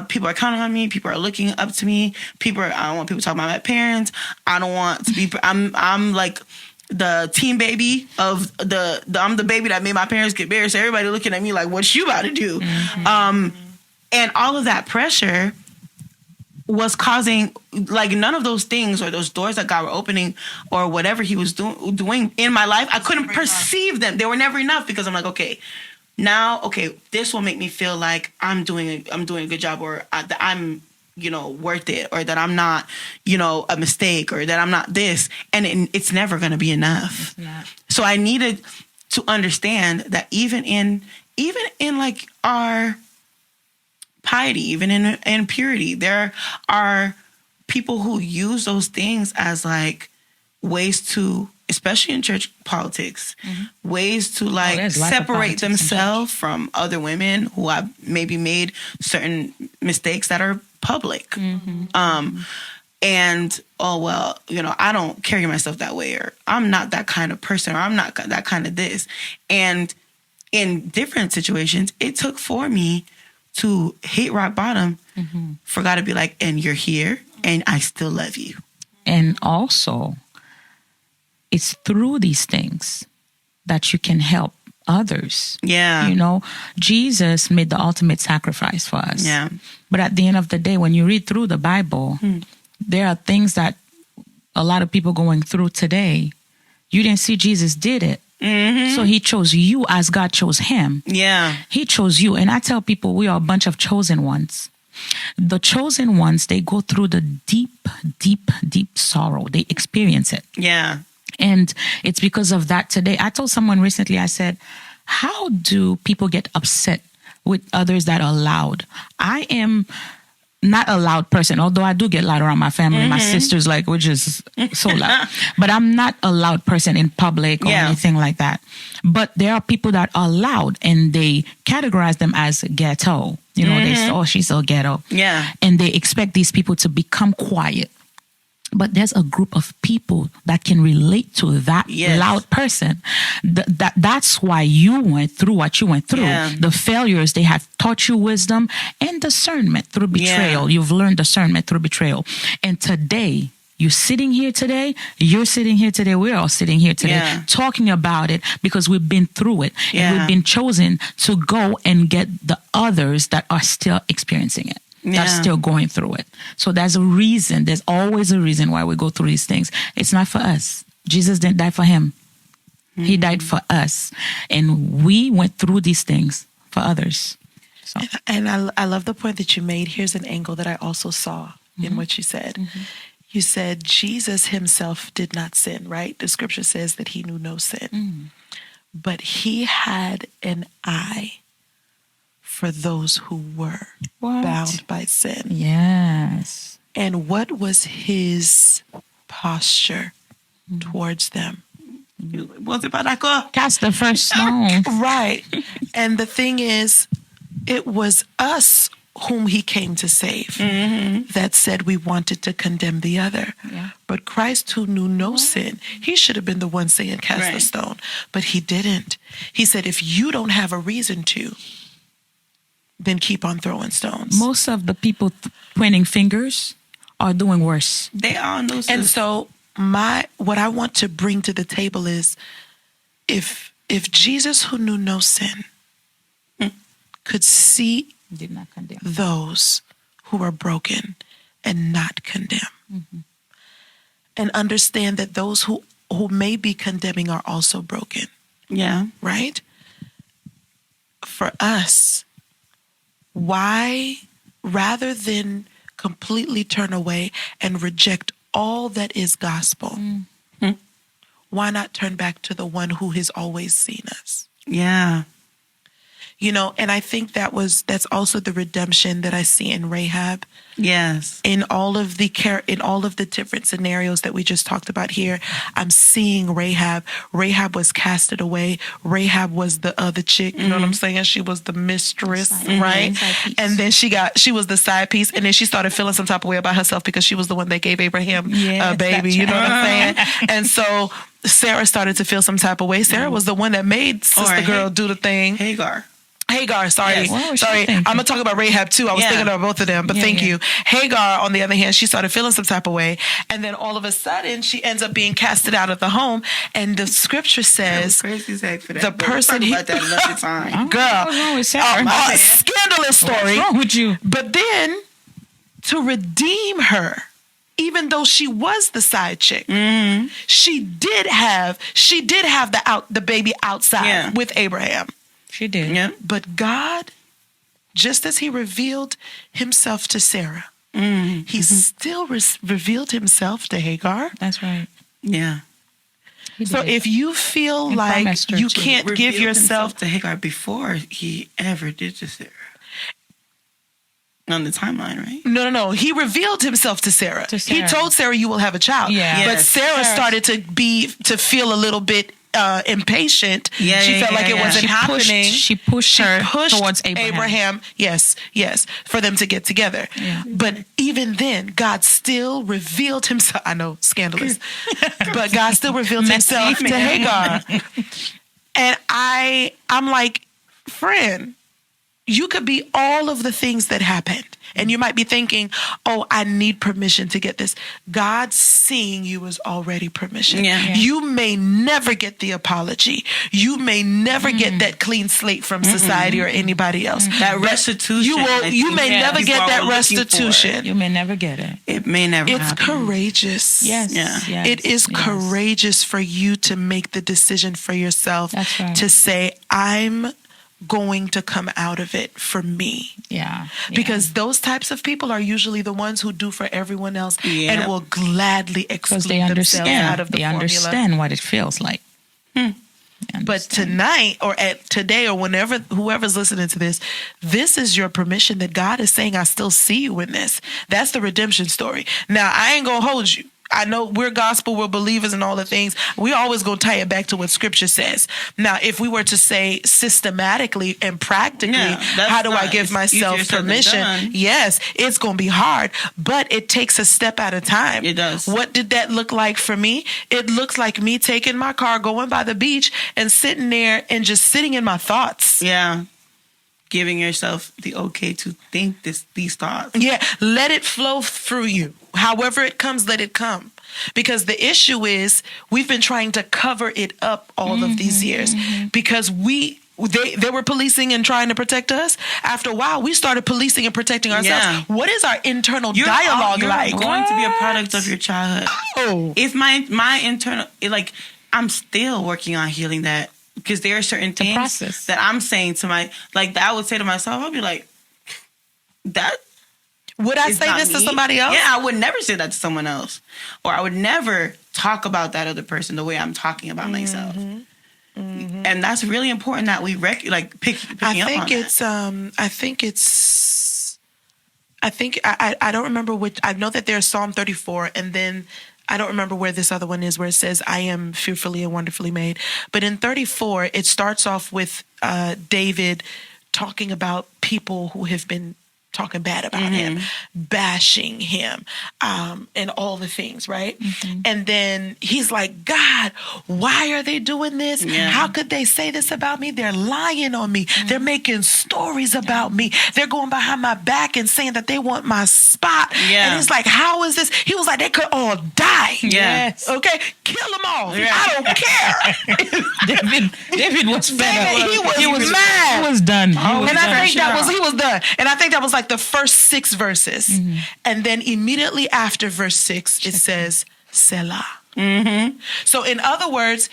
People are counting on me. People are looking up to me. I don't want people talking about my parents. I don't want to be. I'm like the teen baby of I'm the baby that made my parents get married. So everybody looking at me like, "What you about to do?" And all of that pressure was causing, like, none of those things or those doors that God were opening or whatever he was doing in my life, I couldn't perceive them. They were never enough, because I'm like, okay, now, okay, this will make me feel like I'm doing a good job, or that I'm, worth it, or that I'm not, a mistake, or that I'm not this. And it's never going to be enough. So I needed to understand that even in like our piety, even in purity, there are people who use those things as like ways to, especially in church politics, ways to like separate themselves from other women who have maybe made certain mistakes that are public. And, I don't carry myself that way, or I'm not that kind of person, or I'm not that kind of this. And in different situations, it took for me to hit rock bottom, for God to be like, and you're here, and I still love you. And also, it's through these things that you can help others. Yeah. Jesus made the ultimate sacrifice for us. Yeah. But at the end of the day, when you read through the Bible, there are things that a lot of people going through today, you didn't see Jesus did it. So he chose you as God chose him. Yeah. He chose you. And I tell people we are a bunch of chosen ones. The chosen ones, they go through the deep, deep, deep sorrow. They experience it. Yeah. And it's because of that today. I told someone recently, I said, how do people get upset with others that are loud? I am not a loud person, although I do get loud around my family. My sister's like, which is so loud. But I'm not a loud person in public or anything like that. But there are people that are loud, and they categorize them as ghetto. They say, oh, she's so ghetto. Yeah. And they expect these people to become quiet. But there's a group of people that can relate to that loud person. That's why you went through what you went through. Yeah. The failures, they have taught you wisdom and discernment through betrayal. Yeah. You've learned discernment through betrayal. And today, you're sitting here today, we're all sitting here today talking about it because we've been through it. And we've been chosen to go and get the others that are still experiencing it. That's still going through it. So there's a reason. There's always a reason why we go through these things. It's not for us. Jesus didn't die for him. He died for us. And we went through these things for others. So. And I love the point that you made. Here's an angle that I also saw in what you said. You said Jesus himself did not sin, right? The scripture says that he knew no sin. But he had an eye for those who were bound by sin. Yes. And what was his posture towards them? Cast the first stone. Right. And the thing is, it was us whom he came to save that said we wanted to condemn the other. But Christ, who knew no sin, he should have been the one saying cast the stone. But he didn't. He said, if you don't have a reason to, then keep on throwing stones. Most of the people pointing fingers are doing worse. They are. And so what I want to bring to the table is, if Jesus, who knew no sin, could see did not condemn those who are broken and not condemn, and understand that those who may be condemning are also broken. Yeah. Right? For us, why, rather than completely turn away and reject all that is gospel, why not turn back to the one who has always seen us? Yeah. And I think that's also the redemption that I see in Rahab. Yes. In all of the different scenarios that we just talked about here, I'm seeing Rahab. Rahab was casted away. Rahab was the other chick. You know what I'm saying? She was the mistress, right? And then she was the side piece. And then she started feeling some type of way about herself because she was the one that gave Abraham a baby. You know what I'm saying? And so Sarah started to feel some type of way. Sarah was the one that made sister girl do the thing. Hagar, sorry. Yes. I'm going to talk about Rahab too. I was thinking about both of them, but thank you. Hagar, on the other hand, she started feeling some type of way. And then all of a sudden, she ends up being casted out of the home. And the scripture says, the person he... What's wrong with Girl, Sarah? scandalous story. What's wrong with you? But then to redeem her. Even though she was the side chick, she did have the baby outside with Abraham. She did. Yeah. But God, just as he revealed himself to Sarah, he still revealed himself to Hagar. That's right. Yeah. So if you feel And like promised her you to can't give Revealed yourself himself to Hagar before he ever did to Sarah. On the timeline, right? No. He revealed himself to Sarah. To Sarah. He told Sarah, "You will have a child." Yeah. But Yes. Sarah started to feel a little bit impatient. Yeah, she yeah, felt like yeah, it yeah. wasn't happening. She pushed her towards Abraham. Yes, for them to get together. Yeah. But even then, God still revealed himself. I know, scandalous, but God still revealed himself to Hagar. And I'm like, friend, you could be all of the things that happened. And you might be thinking, oh, I need permission to get this. God seeing you is already permission. Yeah. You may never get the apology. You may never get that clean slate from society or anybody else. That restitution. You may never people get are that looking restitution. You may never get it. for. It may never It's happen. courageous. Yes. Yeah. Yes. It is yes. courageous for you to make the decision for yourself That's right. to say, I'm going to come out of it for me. Yeah. Because those types of people are usually the ones who do for everyone else Yeah. and will gladly because exclude they themselves understand. out of the They formula. understand what it feels like. They But understand. tonight or today or whenever, whoever's listening to this is your permission that God is saying, I still see you in this. That's the redemption story. Now, I ain't going to hold you. I know we're gospel, we're believers and all the things. We always going to tie it back to what scripture says. Now, if we were to say systematically and practically, that's how do I not- give it's myself easier said than permission? done. Yes, it's going to be hard, but it takes a step at a time. It does. What did that look like for me? It looks like me taking my car, going by the beach and sitting there and just sitting in my thoughts. Yeah. Giving yourself the okay to think these thoughts. Yeah, let it flow through you. However it comes, let it come. Because the issue is we've been trying to cover it up all of these years because they were policing and trying to protect us. After a while, we started policing and protecting ourselves. Yeah. What is our internal dialogue you're like? going to be a product of your childhood. Oh. If my internal, I'm still working on healing that because there are certain things process. that I'm saying to that I would say to myself, I'll be like, that Would I is say not this to me. somebody else? Yeah, I would never say that to someone else. Or I would never talk about that other person the way I'm talking about myself. And that's really important that we picking up on that. I don't remember which. I know that there's Psalm 34, and then I don't remember where this other one is, where it says, I am fearfully and wonderfully made. But in 34, it starts off with David talking about people who have been talking bad about him, bashing him, and all the things, right? And then he's like, God, why are they doing this? Yeah. How could they say this about me? They're lying on me. They're making stories about me. They're going behind my back and saying that they want my spot. Yeah. And he's like, how is this? He was like, they could all die. Yes. Okay, kill them all. Yeah. I don't care. David was fed up. He was mad. He was done. And I think he was done. And I think that was like the first 6 verses. And then immediately after verse 6, it says, Selah. So in other words,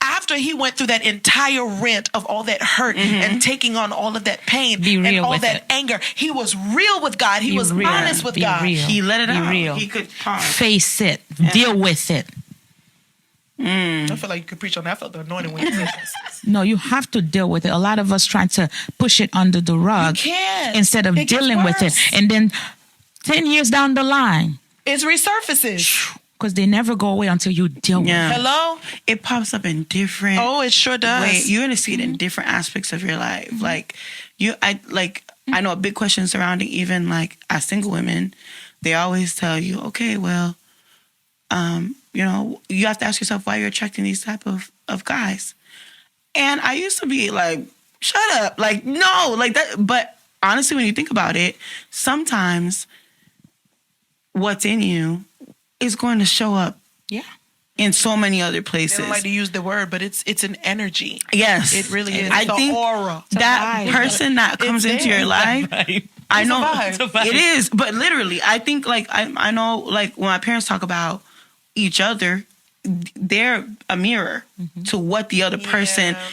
after he went through that entire rant of all that hurt and taking on all of that pain Be and real all with that it. anger, he was real with God. He Be was real. honest with Be God. real. He let it Be out. real. He could pause. Face it. Deal with it. I feel like you could preach on that. I felt the anointing when you said this. No, you have to deal with it. A lot of us trying to push it under the rug can't. instead of It gets dealing with it. worse. And then 10 years down the line, It resurfaces. because they never go away until you deal with Yeah. it. Hello? It pops up in different Oh, it sure does. ways. You're gonna see it in different aspects of your life. I know a big question surrounding even as single women, they always tell you, okay, well, you have to ask yourself why you're attracting these type of guys. And I used to be like, shut up. Like, no, like that. But honestly, when you think about it, sometimes what's in you is going to show up Yeah. in so many other They places. don't like to use the word, but it's an energy. Yes. It really is. I It's an think aura. that vibe. person that comes It's into your there. life I know It's a vibe. it is, but literally, I think like I know like when my parents talk about each other, they're a mirror to what the other person. Yeah.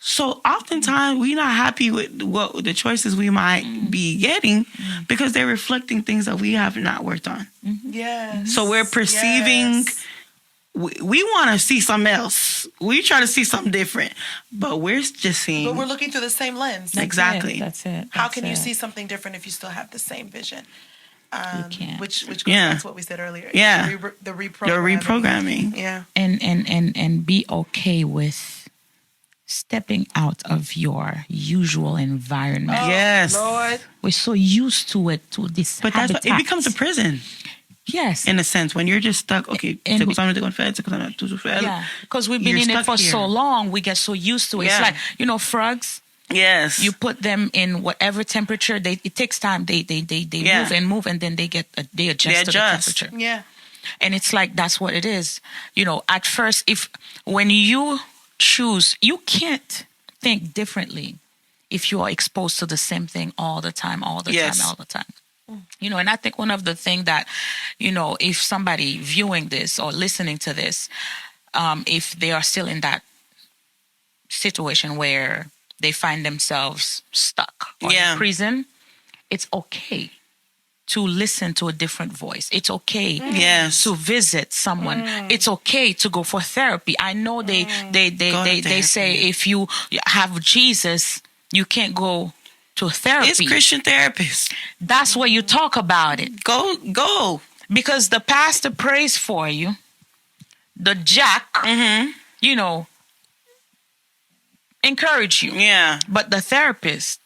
So oftentimes we're not happy with what the choices we might be getting because they're reflecting things that we have not worked on. Yes. So we're perceiving. Yes. We want to see something else. We try to see something different, but we're just seeing. But we're looking through the same lens. Exactly. That's it. How can you see something different if you still have the same vision? can't. Which goes Yeah. back to what we said earlier. Yeah. The You're reprogramming. reprogramming. Yeah. And be okay with stepping out of your usual environment. Yes. Lord. We're so used to it, to this But that's what, it habitat. becomes a prison Yes. in a sense when you're just stuck. Okay, And- te gozando de con fe, te gozando de tu fe. Yeah, because we've been You're in it stuck for here. so long, we get so used to it. Yeah. It's like, frogs. Yes. You put them in whatever temperature. It takes time. They Yeah. move, and then they adjust They to the adjust. temperature. Yeah. And it's like that's what it is. At first, when you choose, you can't think differently if you are exposed to the same thing all the time, all the Yes. time, all the time. And I think one of the things that, if somebody viewing this or listening to this, if they are still in that situation where they find themselves stuck or Yeah. in prison, it's okay to listen to a different voice. It's okay Yes. to visit someone. It's okay to go for therapy. I know they say therapy. if you have Jesus, you can't go to therapy. It's Christian therapists. That's where you talk about it. Go. Because the pastor prays for you. The jack, encourage you. Yeah. But the therapist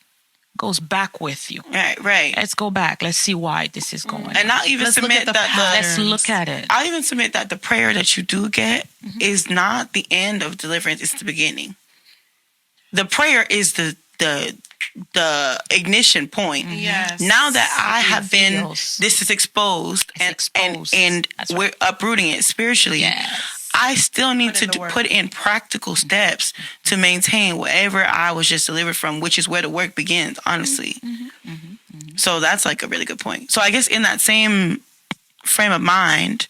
goes back with you. Right. Let's go back. Let's see why this is going on. And I'll even Let's look submit at the that Let's look at it. I'll even submit that the prayer that you do get is not the end of deliverance, it's the beginning. The prayer is the ignition point. Yes. Now that I have been, reveals. this is exposed, exposed. and That's we're uprooting it spiritually. Yes. I still need Put in to the work. put in practical steps to maintain whatever I was just delivered from, which is where the work begins, honestly. So that's like a really good point. So I guess in that same frame of mind,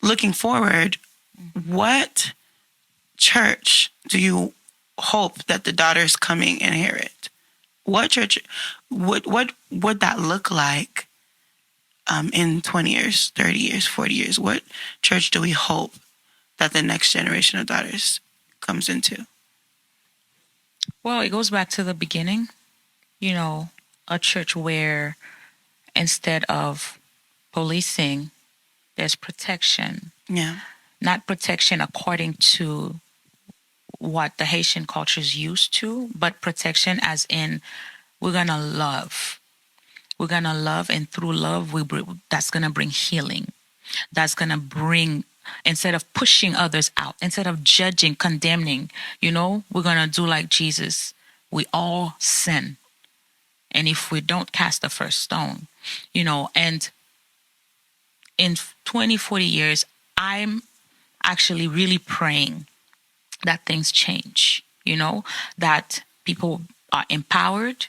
looking forward, what church do you hope that the daughters coming inherit? What church would that look like in 20 years, 30 years, 40 years? What church do we hope that the next generation of daughters comes into? Well, it goes back to the beginning. A church where instead of policing, there's protection. Yeah. Not protection according to what the Haitian culture is used to, but protection as in we're going to love. We're going to love, and through love, that's going to bring healing. That's going to bring, instead of pushing others out, instead of judging, condemning, we're going to do like Jesus. We all sin. And if we don't cast the first stone, and in 20, 40 years, I'm actually really praying that things change, that people are empowered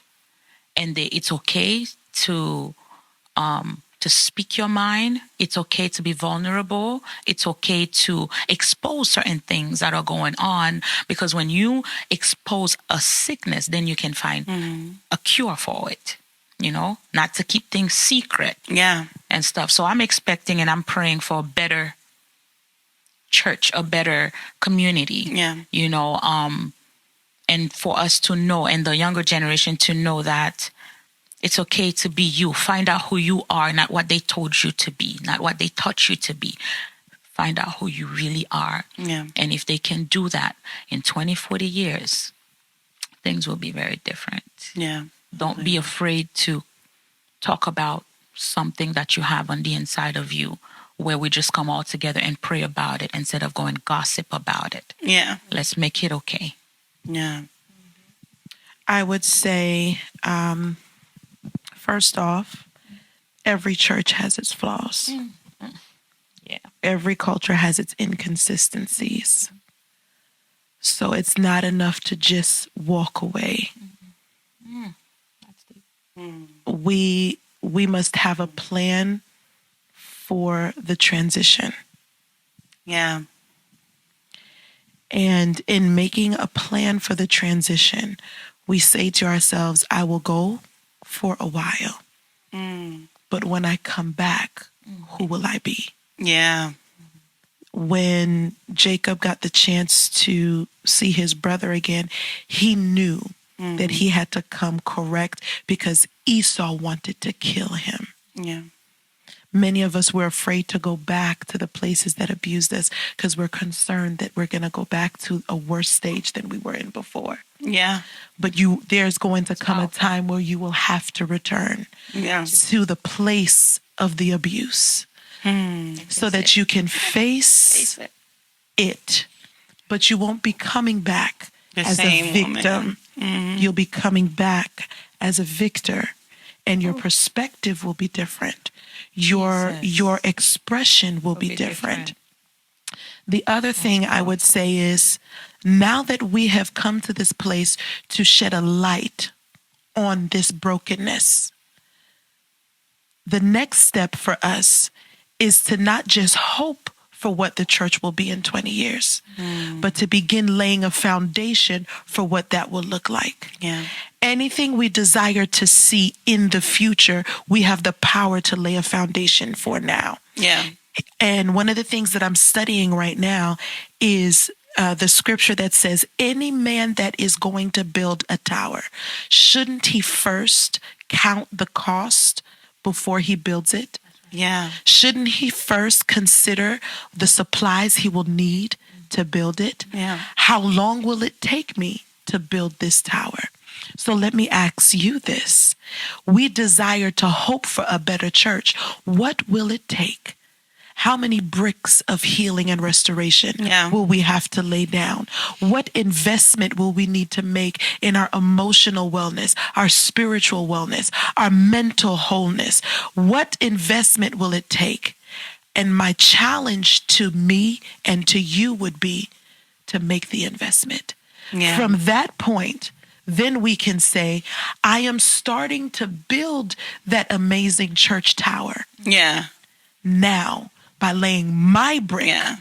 and it's okay to speak your mind. It's okay to be vulnerable. It's okay to expose certain things that are going on, because when you expose a sickness, then you can find a cure for it, not to keep things secret. Yeah. And stuff. So I'm expecting and I'm praying for a better church, a better community. Yeah. And for us to know, and the younger generation to know that it's okay to be you. Find out who you are, not what they told you to be, not what they taught you to be. Find out who you really are. Yeah. And if they can do that in 20, 40 years, things will be very different. Yeah. Don't be afraid to talk about something that you have on the inside of you, where we just come all together and pray about it instead of going gossip about it. Yeah. Let's make it okay. Yeah. I would say, first off, every church has its flaws. Yeah. Every culture has its inconsistencies. So it's not enough to just walk away. we must have a plan for the transition. Yeah. And in making a plan for the transition, we say to ourselves, I will go for a while. But when I come back, who will I be? Yeah. When Jacob got the chance to see his brother again, he knew that he had to come correct because Esau wanted to kill him. Yeah. Many of us were afraid to go back to the places that abused us because we're concerned that we're going to go back to a worse stage than we were in before. Yeah. But there's going to come a time where you will have to return to the place of the abuse so that you can face it. But you won't be coming back as a victim. You'll be coming back as a victor, and your perspective will be different. Your expression will be different. The other thing I would say is, now that we have come to this place to shed a light on this brokenness, the next step for us is to not just hope for what the church will be in 20 years, but to begin laying a foundation for what that will look like. Yeah. Anything we desire to see in the future, we have the power to lay a foundation for now. Yeah. And one of the things that I'm studying right now is the scripture that says, any man that is going to build a tower, shouldn't he first count the cost before he builds it? Yeah. Shouldn't he first consider the supplies he will need to build it? Yeah. How long will it take me to build this tower? So let me ask you this. We desire to hope for a better church. What will it take? How many bricks of healing and restoration will we have to lay down? What investment will we need to make in our emotional wellness, our spiritual wellness, our mental wholeness? What investment will it take? And my challenge to me and to you would be to make the investment. Yeah. From that point, then we can say, I am starting to build that amazing church tower. Yeah. Now, by laying my brick, Yeah.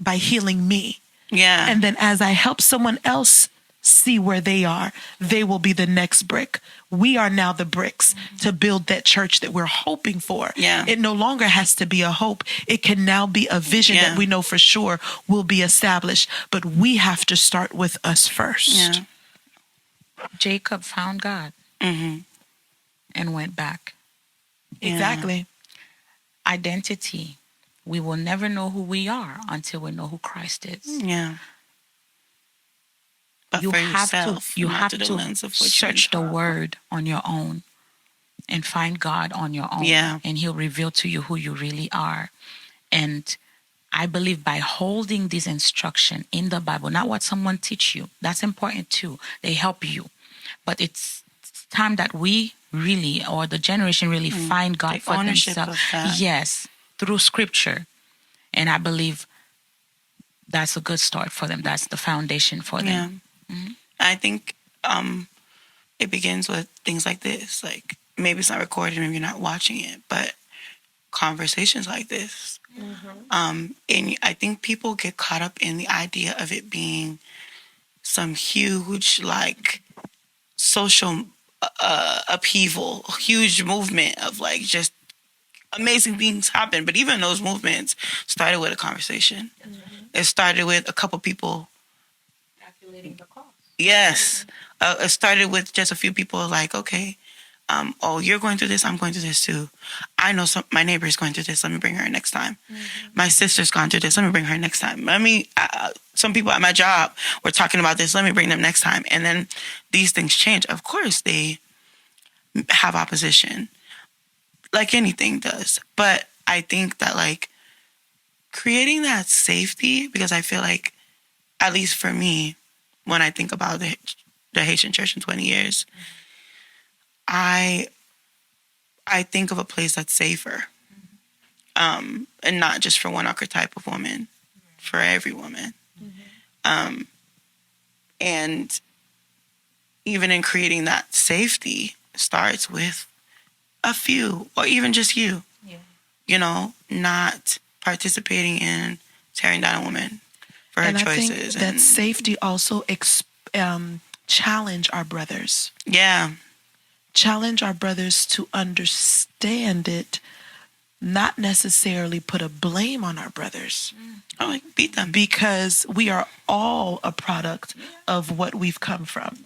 by healing me. Yeah. And then as I help someone else see where they are, they will be the next brick. We are now the bricks to build that church that we're hoping for. Yeah. It no longer has to be a hope. It can now be a vision that we know for sure will be established. But we have to start with us first. Yeah. Jacob found God and went back. Exactly. Identity. We will never know who we are until we know who Christ is. Yeah. But You for have yourself, to, you not have through the to lens of what search you the word on your own and find God on your own. Yeah. And he'll reveal to you who you really are. And I believe by holding this instruction in the Bible, not what someone teach you, that's important too. They help you. But it's time that we really, or the generation really find God Take for ownership themselves. of that. Yes, through scripture. And I believe that's a good start for them. That's the foundation for them. Yeah. I think it begins with things like this. Like, maybe it's not recorded, maybe you're not watching it, but conversations like this. And I think people get caught up in the idea of it being some huge, like, social upheaval, huge movement of, like, just amazing things happen. But even those movements started with a conversation. It started with a couple people Calculating the cost. Yes. It started with just a few people like, okay, oh, you're going through this, I'm going through this too. I know my neighbor is going through this, let me bring her next time. My sister's gone through this, let me bring her next time. Some people at my job were talking about this, let me bring them next time. And then these things change. Of course, they have opposition, like anything does. But I think that, like, creating that safety, because I feel like, at least for me, when I think about the Haitian church in 20 years, I think of a place that's safer, and not just for one archetype of woman, for every woman. And even in creating that safety, starts with a few, or even just you. Yeah. You know, not participating in tearing down a woman for her And I choices. think that safety also challenge our brothers. Yeah. Challenge our brothers to understand it, not necessarily put a blame on our brothers. Oh, like beat them. Because we are all a product of what we've come from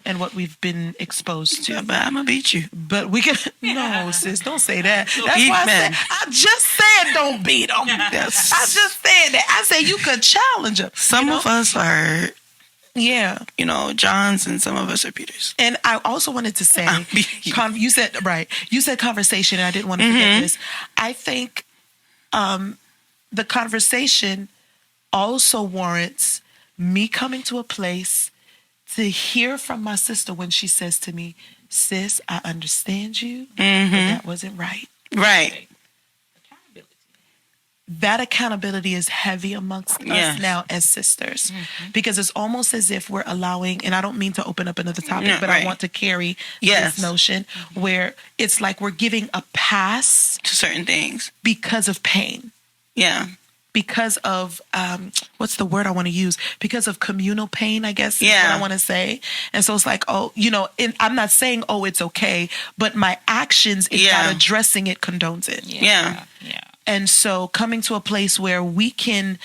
and what we've been exposed to. Yeah, but I'm gonna beat you. But we can no, sis, don't say that. That's Beat why men. I just said don't beat them. Yes. I just said that. I said you could challenge them. Some of us are, Yeah. you know, Johns, and some of us are Peters. And I also wanted to say, beating you. you said right. You said conversation, and I didn't want to forget this. I think the conversation also warrants me coming to a place to hear from my sister when she says to me, "Sis, I understand you, but that wasn't right." Right. That accountability is heavy amongst us now as sisters, because it's almost as if we're allowing, and I don't mean to open up another topic, but I want to carry this notion where it's like we're giving a pass to certain things because of pain. Yeah. Because of, what's the word I want to use? Because of communal pain, I guess is what I want to say. And so it's like, oh, you know, I'm not saying, oh, it's okay, but my actions in not addressing it condones it. Yeah. And so coming to a place where we can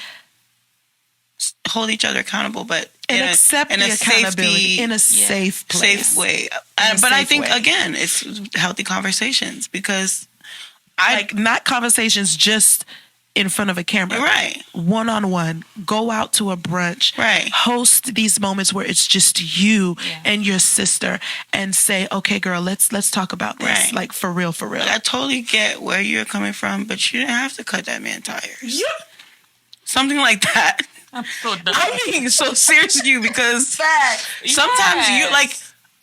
hold each other accountable, but and accept the accountability in a safe place. Safe way. But I think, again, it's healthy conversations, because like not conversations just in front of a camera. Right. One-on-one. Go out to a brunch. Right. Host these moments where it's just you and your sister, and say, okay, girl, let's talk about this. Right. Like for real, for real. I totally get where you're coming from, but you didn't have to cut that man tires. Yeah. Something like that. I'm so done. I'm being so serious with you, because sometimes you like,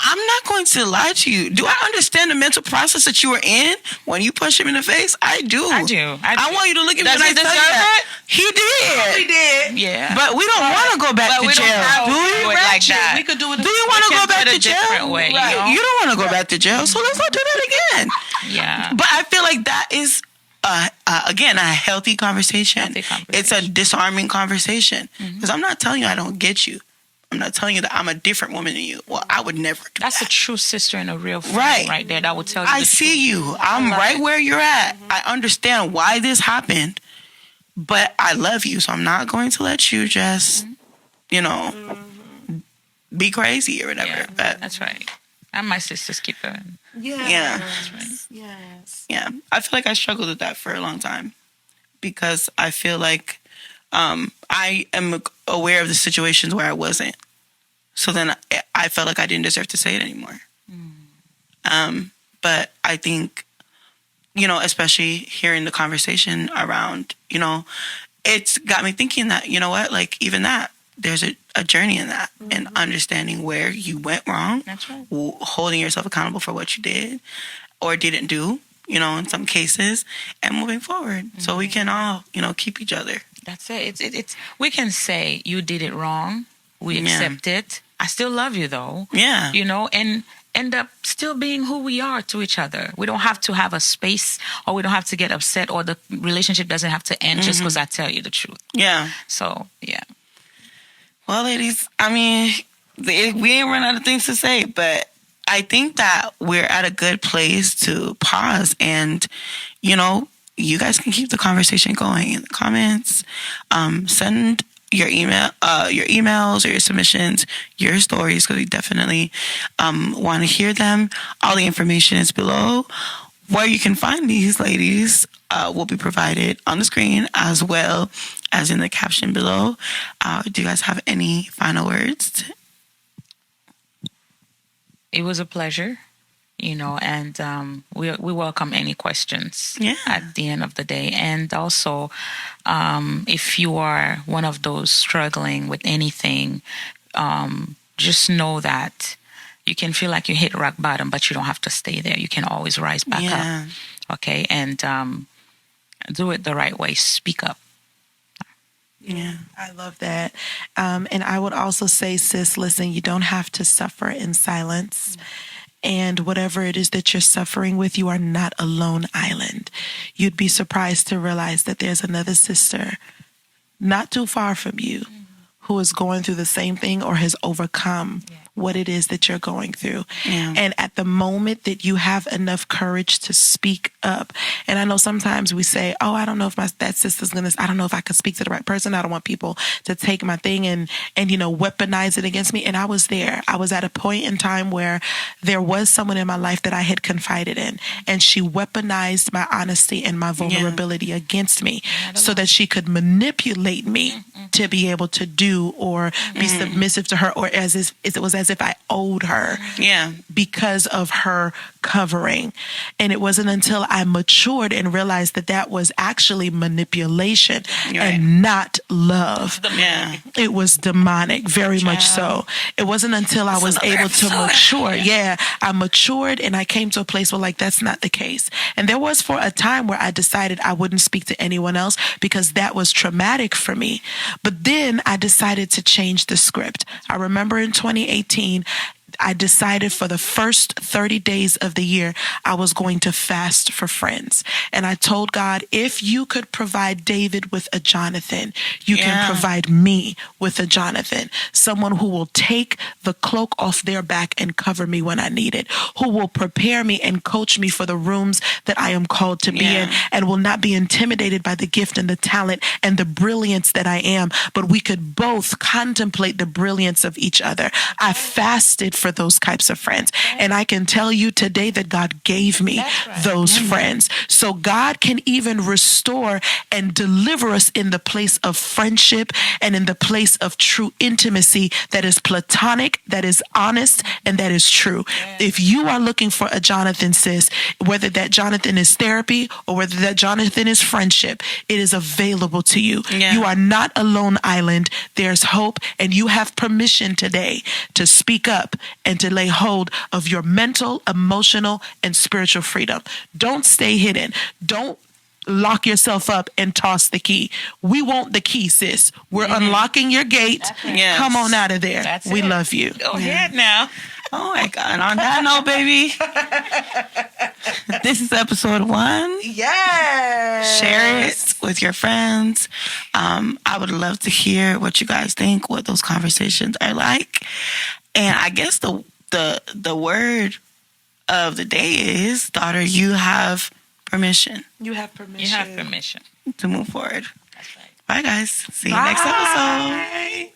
I'm not going to lie to you. Do I understand the mental process that you were in when you punched him in the face? I do. I want you to look at me Does when he I tell you deserve that. it? He did. We did. Yeah. But we don't want to go back to we don't jail. have to Do do we? it like that. We could do it. Do you want to go back do it to a jail? different way, you know? You don't want to go back to jail, so let's not do that again. Yeah. But I feel like that is, again, a healthy conversation. It's a disarming conversation. Because I'm not telling you I don't get you. I'm not telling you that I'm a different woman than you. Well, I would never do That's that. a true sister and a real friend right there. That would tell you I the see you. I'm right where you're at. I understand why this happened, but I love you, so I'm not going to let you just, you know, be crazy or whatever. Yeah, But that's right. I'm my sister's keeper. yeah. That's right. Yes. Yeah, I feel like I struggled with that for a long time, because I feel like I am aware of the situations where I wasn't. So then I felt like I didn't deserve to say it anymore. But I think, you know, especially hearing the conversation around, you know, it's got me thinking that, you know what, like even that, there's a journey in that, and understanding where you went wrong. That's right. Holding yourself accountable for what you did or didn't do, you know, in some cases, and moving forward. So we can all, you know, keep each other. That's it. It's we can say you did it wrong. We accept it. I still love you though. Yeah. You know, and end up still being who we are to each other. We don't have to have a space, or we don't have to get upset, or the relationship doesn't have to end just because I tell you the truth. Yeah. So, yeah. Well, ladies, I mean, we ain't run out of things to say, but I think that we're at a good place to pause, and, you know, you guys can keep the conversation going in the comments. Send your emails or your submissions, your stories, because we definitely want to hear them. All the information is below. Where you can find these ladies will be provided on the screen, as well as in the caption below. Do you guys have any final words? It was a pleasure, you know, and we welcome any questions at the end of the day. And also, if you are one of those struggling with anything, just know that you can feel like you hit rock bottom, but you don't have to stay there. You can always rise back up. Okay? And do it the right way. Speak up. Yeah, I love that. And I would also say, sis, listen, you don't have to suffer in silence. And whatever it is that you're suffering with, you are not a lone island. You'd be surprised to realize that there's another sister not too far from you who is going through the same thing or has overcome what it is that you're going through. Yeah. And at the moment that you have enough courage to speak up, and I know sometimes we say, oh, I don't know if that sister's going to, I don't know if I could speak to the right person. I don't want people to take my thing and weaponize it against me. And I was there. I was at a point in time where there was someone in my life that I had confided in, and she weaponized my honesty and my vulnerability against me so that she could manipulate me to be able to do or be submissive to her, or it was as if I owed her because of her covering. And it wasn't until I matured and realized that was actually manipulation and not love. It was demonic, very much so. It wasn't until I was able to mature. I matured and I came to a place where that's not the case. And there was for a time where I decided I wouldn't speak to anyone else because that was traumatic for me. But then I decided to change the script. I remember in 2018, I decided for the first 30 days of the year, I was going to fast for friends. And I told God, if you could provide David with a Jonathan, you can provide me with a Jonathan. Someone who will take the cloak off their back and cover me when I need it, who will prepare me and coach me for the rooms that I am called to be in, and will not be intimidated by the gift and the talent and the brilliance that I am, but we could both contemplate the brilliance of each other. I fasted for those types of friends. And I can tell you today that God gave me those friends. So God can even restore and deliver us in the place of friendship and in the place of true intimacy that is platonic, that is honest, and that is true. If you are looking for a Jonathan, sis, whether that Jonathan is therapy or whether that Jonathan is friendship, it is available to you. You are not a lone island. There's hope, and you have permission today to speak up and to lay hold of your mental, emotional, and spiritual freedom. Don't stay hidden. Don't lock yourself up and toss the key. We want the key, sis. We're unlocking your gate. Come on out of there. We love you. Go ahead now. Oh my God. On that note, baby, this is episode 1. Yes. Share it with your friends. I would love to hear what you guys think, what those conversations are like. And I guess the word of the day is, daughter, you have permission. You have permission. You have permission to move forward. That's right. Bye, guys. See you next episode.